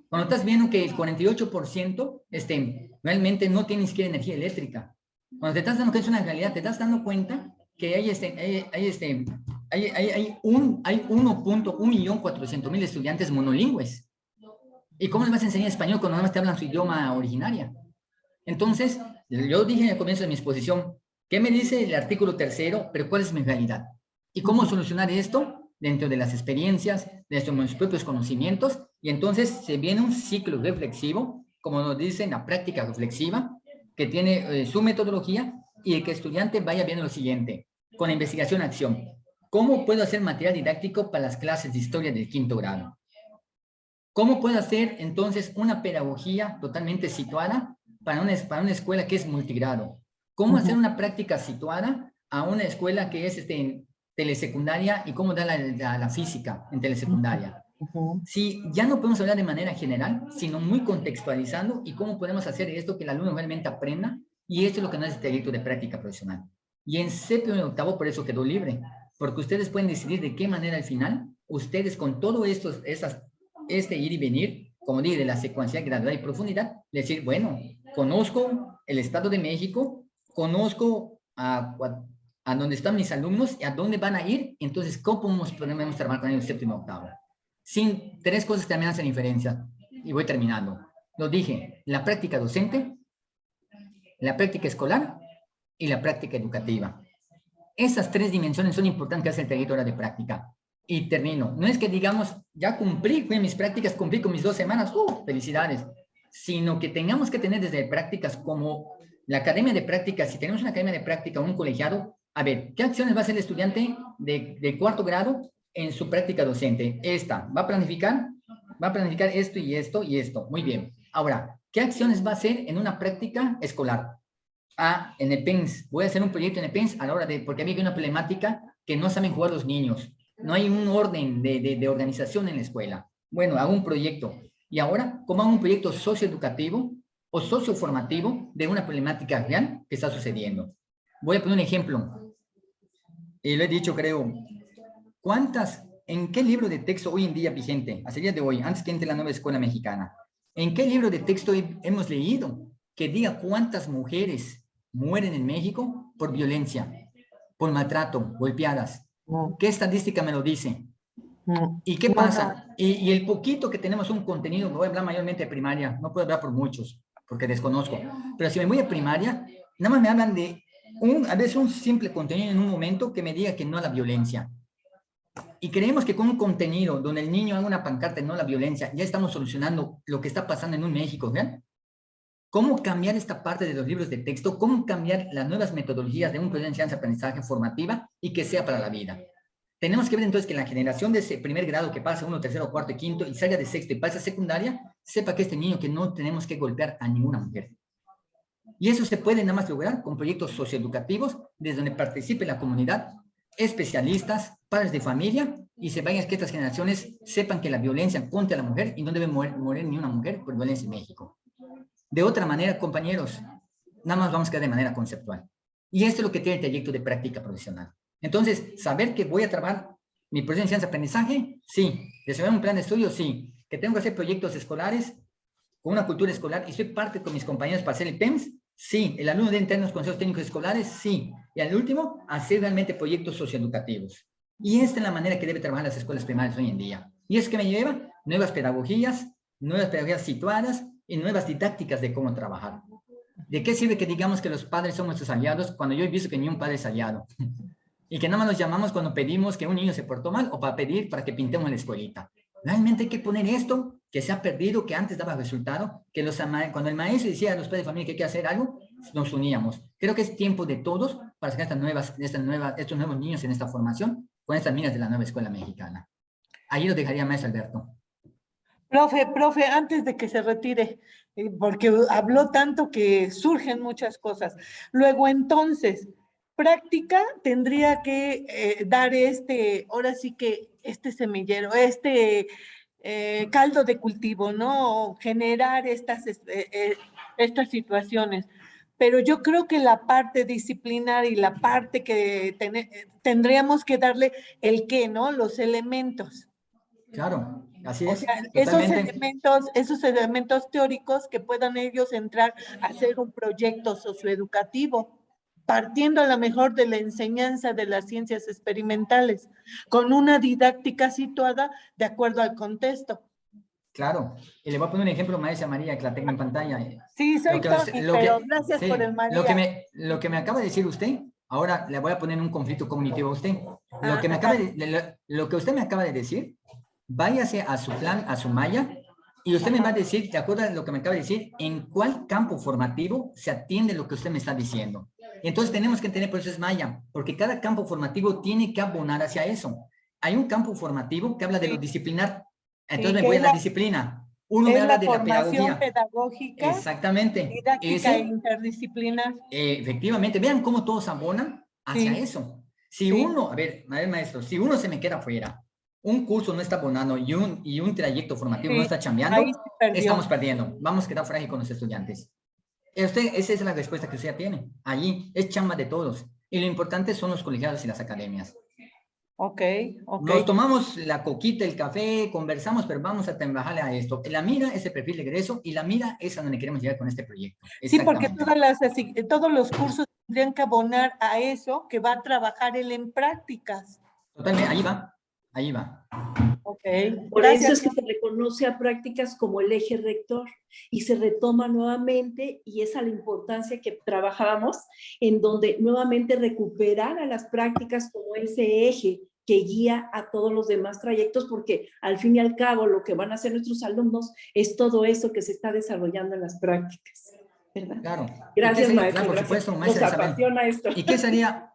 Cuando estás viendo que el 48% realmente no tiene ni siquiera energía eléctrica. Cuando te estás dando que es una realidad, te estás dando cuenta que hay 1.400.000 estudiantes monolingües. ¿Y cómo les vas a enseñar español cuando nada más te hablan su idioma originaria? Entonces, yo dije al comienzo de mi exposición, ¿qué me dice el artículo 3º? Pero ¿cuál es mi realidad? ¿Y cómo solucionar esto? Dentro de las experiencias, dentro de mis propios conocimientos, y entonces se viene un ciclo reflexivo, como nos dicen, la práctica reflexiva, que tiene su metodología, y el que el estudiante vaya viendo lo siguiente, con la investigación acción. ¿Cómo puedo hacer material didáctico para las clases de historia del 5º grado? ¿Cómo puedo hacer entonces una pedagogía totalmente situada para una escuela que es multigrado? ¿Cómo hacer una práctica situada a una escuela que es telesecundaria y cómo da la física en telesecundaria? Si ya no podemos hablar de manera general, sino muy contextualizando y cómo podemos hacer esto que el alumno realmente aprenda, y esto es lo que nos es el trayecto de práctica profesional. Y en séptimo y octavo por eso quedó libre, porque ustedes pueden decidir de qué manera al final, ustedes con todo esto, ir y venir, como dije, de la secuencial, gradual y profundidad, decir, bueno, conozco el Estado de México, conozco a dónde están mis alumnos y a dónde van a ir, entonces, ¿cómo podemos trabajar con ellos séptimo y octavo? Sin tres cosas que también hacen diferencia, y voy terminando. Lo dije, la práctica docente, la práctica escolar y la práctica educativa. Esas tres dimensiones son importantes que hace el trayecto de práctica. Y termino. No es que digamos, ya cumplí con mis prácticas, cumplí con mis 2 semanas, felicidades. Sino que tengamos que tener desde prácticas como la academia de prácticas. Si tenemos una academia de práctica o un colegiado, a ver, ¿qué acciones va a hacer el estudiante de 4º grado en su práctica docente? Va a planificar esto y esto y esto. Muy bien. Ahora, ¿qué acciones va a hacer en una práctica escolar? En el PENS. Voy a hacer un proyecto en el PENS a la hora porque había una problemática que no saben jugar los niños. No hay un orden de organización en la escuela. Bueno, hago un proyecto. Y ahora, ¿cómo hago un proyecto socioeducativo o socioformativo de una problemática real que está sucediendo? Voy a poner un ejemplo. Y lo he dicho, creo. ¿En qué libro de texto hoy en día vigente, hasta el día de hoy, antes que entre la nueva escuela mexicana, en qué libro de texto hemos leído que diga cuántas mujeres mueren en México por violencia, por maltrato, golpeadas? No. ¿Qué estadística me lo dice? No. ¿Y qué No, pasa? Y el poquito que tenemos un contenido, me voy a hablar mayormente de primaria, no puedo hablar por muchos, porque desconozco, pero si me voy a primaria, nada más me hablan de a veces un simple contenido en un momento que me diga que no a la violencia. Y creemos que con un contenido donde el niño haga una pancarta de no a la violencia, ya estamos solucionando lo que está pasando en un México, ¿verdad? ¿Cómo cambiar esta parte de los libros de texto? ¿Cómo cambiar las nuevas metodologías de un proceso de enseñanza-aprendizaje formativa y que sea para la vida? Tenemos que ver entonces que la generación de ese 1er grado que pasa 1, 3, 4 y 5 y salga de 6º y pasa a secundaria, sepa que este niño que no tenemos que golpear a ninguna mujer. Y eso se puede nada más lograr con proyectos socioeducativos desde donde participe la comunidad, especialistas, padres de familia, y se vayan que estas generaciones sepan que la violencia contra la mujer y no debe morir ni una mujer por violencia en México. De otra manera, compañeros, nada más vamos a quedar de manera conceptual. Y esto es lo que tiene el trayecto de práctica profesional. Entonces, saber que voy a trabajar mi proceso de enseñanza-aprendizaje, sí. Desarrollar un plan de estudio, sí. Que tengo que hacer proyectos escolares con una cultura escolar y soy parte con mis compañeros para hacer el PEMS, sí. El alumno debe entrar en los consejos técnicos escolares, sí. Y al último, hacer realmente proyectos socioeducativos. Y esta es la manera que debe trabajar las escuelas primarias hoy en día. Y es que me lleva nuevas pedagogías situadas y nuevas didácticas de cómo trabajar. ¿De qué sirve que digamos que los padres son nuestros aliados cuando yo he visto que ni un padre es aliado? Y que nada más nos llamamos cuando pedimos que un niño se portó mal o para pedir para que pintemos la escuelita. Realmente hay que poner esto que se ha perdido, que antes daba resultado, que cuando el maestro decía a los padres de familia que hay que hacer algo, nos uníamos. Creo que es tiempo de todos para sacar estos nuevos niños en esta formación con estas miras de la nueva escuela mexicana. Ahí lo dejaría maestro Alberto. Profe, antes de que se retire, porque habló tanto que surgen muchas cosas. Luego, entonces, práctica tendría que dar ahora sí que este semillero, caldo de cultivo, ¿no? Generar estas situaciones. Pero yo creo que la parte disciplinar y la parte que tendríamos que darle el qué, ¿no? Los elementos. Claro, así es. O sea, esos elementos teóricos que puedan ellos entrar a hacer un proyecto socioeducativo, partiendo a lo mejor de la enseñanza de las ciencias experimentales, con una didáctica situada de acuerdo al contexto. Claro, y le voy a poner un ejemplo, maestra María, que la tengo en pantalla. Sí, soy Tony, pero gracias por el María. Lo que me acaba de decir usted, ahora le voy a poner en un conflicto cognitivo a usted. Lo que usted me acaba de decir, váyase a su plan, a su malla, y usted me va a decir, de acuerdo a lo que me acaba de decir, en cuál campo formativo se atiende lo que usted me está diciendo. Entonces tenemos que entender, por eso es malla, porque cada campo formativo tiene que abonar hacia eso. Hay un campo formativo que habla de lo disciplinar, entonces me voy a la disciplina. Uno me habla de la pedagogía. Pedagógica. Exactamente. Didáctica e interdisciplinar. Efectivamente, vean cómo todos abonan hacia eso. Si uno, a ver, maestro, si uno se me queda fuera, un curso no está abonando y un trayecto formativo no está chambeando, estamos perdiendo. Vamos a quedar frágil con los estudiantes. Esa es la respuesta que usted tiene. Allí es chamba de todos. Y lo importante son los colegiados y las academias. Ok. Nos tomamos la coquita, el café, conversamos, pero vamos a trabajarle a esto. La mira es el perfil de egreso y la mira es a donde queremos llegar con este proyecto. Sí, porque todos los cursos tendrían que abonar a eso que va a trabajar él en prácticas. Totalmente, ahí va. Ok, Por eso gracias. es que se reconoce a prácticas como el eje rector y se retoma nuevamente, y esa es la importancia que trabajábamos, en donde nuevamente recuperar a las prácticas como ese eje que guía a todos los demás trayectos, porque al fin y al cabo lo que van a hacer nuestros alumnos es todo eso que se está desarrollando en las prácticas, ¿verdad? Claro. Gracias, Claro, maestro. por Gracias. supuesto, Nos maestra Isabel. apasiona esto. ¿Y qué sería,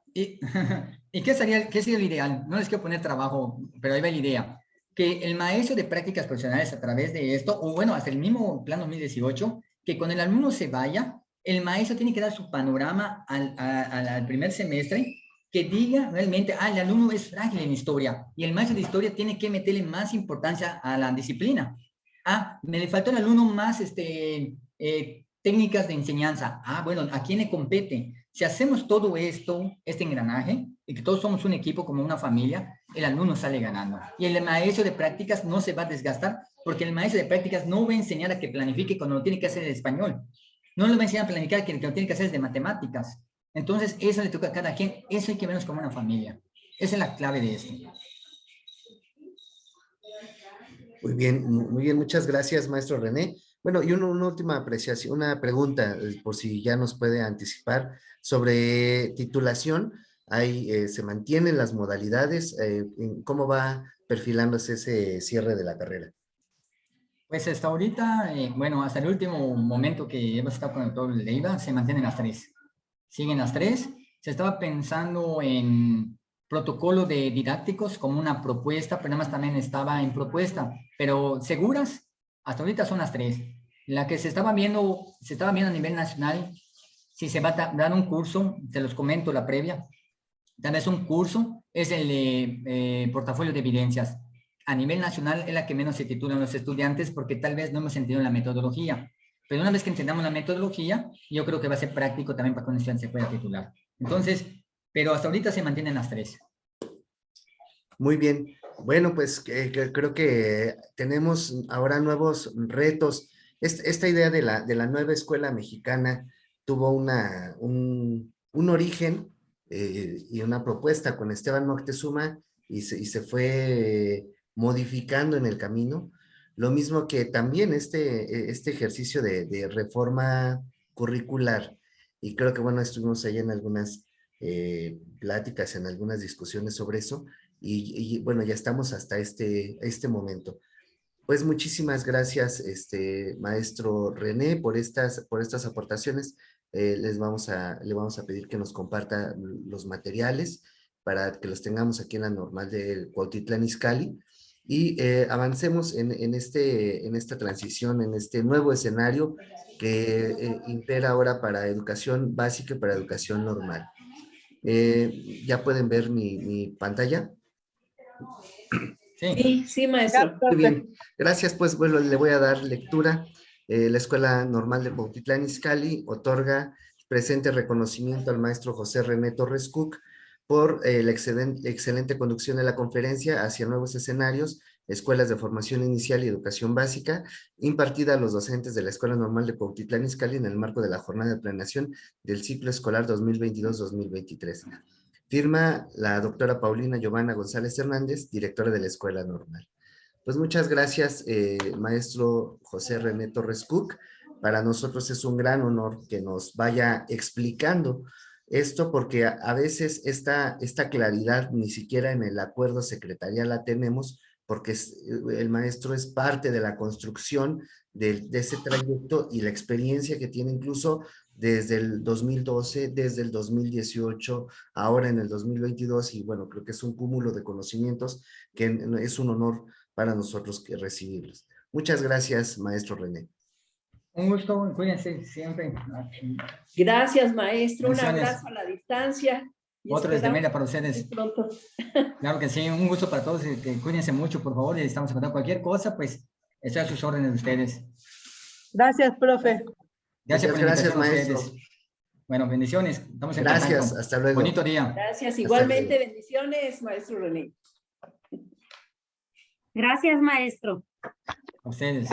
qué sería lo ideal? No les quiero poner trabajo, pero ahí va la idea. Que el maestro de prácticas profesionales a través de esto, o bueno, hasta el mismo plan 2018, que cuando el alumno se vaya, el maestro tiene que dar su panorama al primer semestre, que diga realmente, el alumno es frágil en historia, y el maestro de historia tiene que meterle más importancia a la disciplina. Me le faltó al alumno más técnicas de enseñanza. Bueno, ¿a quién le compete? Si hacemos todo esto, este engranaje, y que todos somos un equipo como una familia, el alumno sale ganando. Y el maestro de prácticas no se va a desgastar, porque el maestro de prácticas no va a enseñar a que planifique cuando lo tiene que hacer el español. No le va a enseñar a planificar que lo tiene que hacer es de matemáticas. Entonces, eso le toca a cada quien. Eso hay que vernos como una familia. Esa es la clave de esto. Muy bien, muchas gracias, maestro René. Bueno, y una última apreciación, una pregunta, por si ya nos puede anticipar, sobre titulación. Ahí se mantienen las modalidades, ¿cómo va perfilándose ese cierre de la carrera? Pues hasta ahorita, bueno, hasta el último momento que hemos estado con el doctor Leiva, se mantienen las 3. Siguen las 3. Se estaba pensando en protocolo de didácticos como una propuesta, pero nada más también estaba en propuesta. Pero seguras, hasta ahorita son las 3. La que se estaba viendo a nivel nacional, si se va a dar un curso, se los comento la previa, tal vez un curso, es el portafolio de evidencias. A nivel nacional es la que menos se titulan los estudiantes porque tal vez no hemos entendido la metodología. Pero una vez que entendamos la metodología, yo creo que va a ser práctico también para que un estudiante se pueda titular. Entonces, pero hasta ahorita se mantienen las 3. Muy bien. Bueno, pues creo que tenemos ahora nuevos retos. Esta idea de la nueva escuela mexicana tuvo un origen y una propuesta con Esteban Moctezuma y se fue modificando en el camino. Lo mismo que también este ejercicio de reforma curricular. Y creo que, bueno, estuvimos ahí en algunas pláticas, en algunas discusiones sobre eso. Y bueno, ya estamos hasta este momento. Pues muchísimas gracias, maestro René, por estas aportaciones. Le vamos a pedir que nos comparta los materiales para que los tengamos aquí en la normal de Cuautitlán Izcalli y avancemos en esta transición, en este nuevo escenario que impera ahora para educación básica y para educación normal. ¿Ya pueden ver mi pantalla? Sí, maestro. Muy bien, gracias. Pues bueno, le voy a dar lectura. La Escuela Normal de Cuautitlán Izcalli otorga presente reconocimiento al maestro José René Torres Cook por la excelente conducción de la conferencia hacia nuevos escenarios, escuelas de formación inicial y educación básica, impartida a los docentes de la Escuela Normal de Cuautitlán Izcalli en el marco de la jornada de planeación del ciclo escolar 2022-2023. Firma la doctora Paulina Giovanna González Hernández, directora de la Escuela Normal. Pues muchas gracias, maestro José René Torres Cook. Para nosotros es un gran honor que nos vaya explicando esto, porque a veces esta claridad ni siquiera en el acuerdo secretarial la tenemos, porque el maestro es parte de la construcción de ese trayecto y la experiencia que tiene incluso desde el 2012, desde el 2018, ahora en el 2022, y bueno, creo que es un cúmulo de conocimientos que es un honor para nosotros que recibirlos. Muchas gracias, maestro René. Un gusto, cuídense siempre. Gracias, maestro. Un Bendiciones. abrazo a la distancia. Otro desde Mérida para ustedes. Pronto. Claro que sí, un gusto para todos. Cuídense mucho, por favor. Y estamos contando cualquier cosa, pues estoy a sus órdenes de ustedes. Gracias, profe. Gracias por la invitación, maestro. ustedes. Bueno, bendiciones. Estamos en Gracias, contacto. hasta luego. Bonito día. Gracias, igualmente. Bendiciones, maestro René. Gracias, maestro. A ustedes.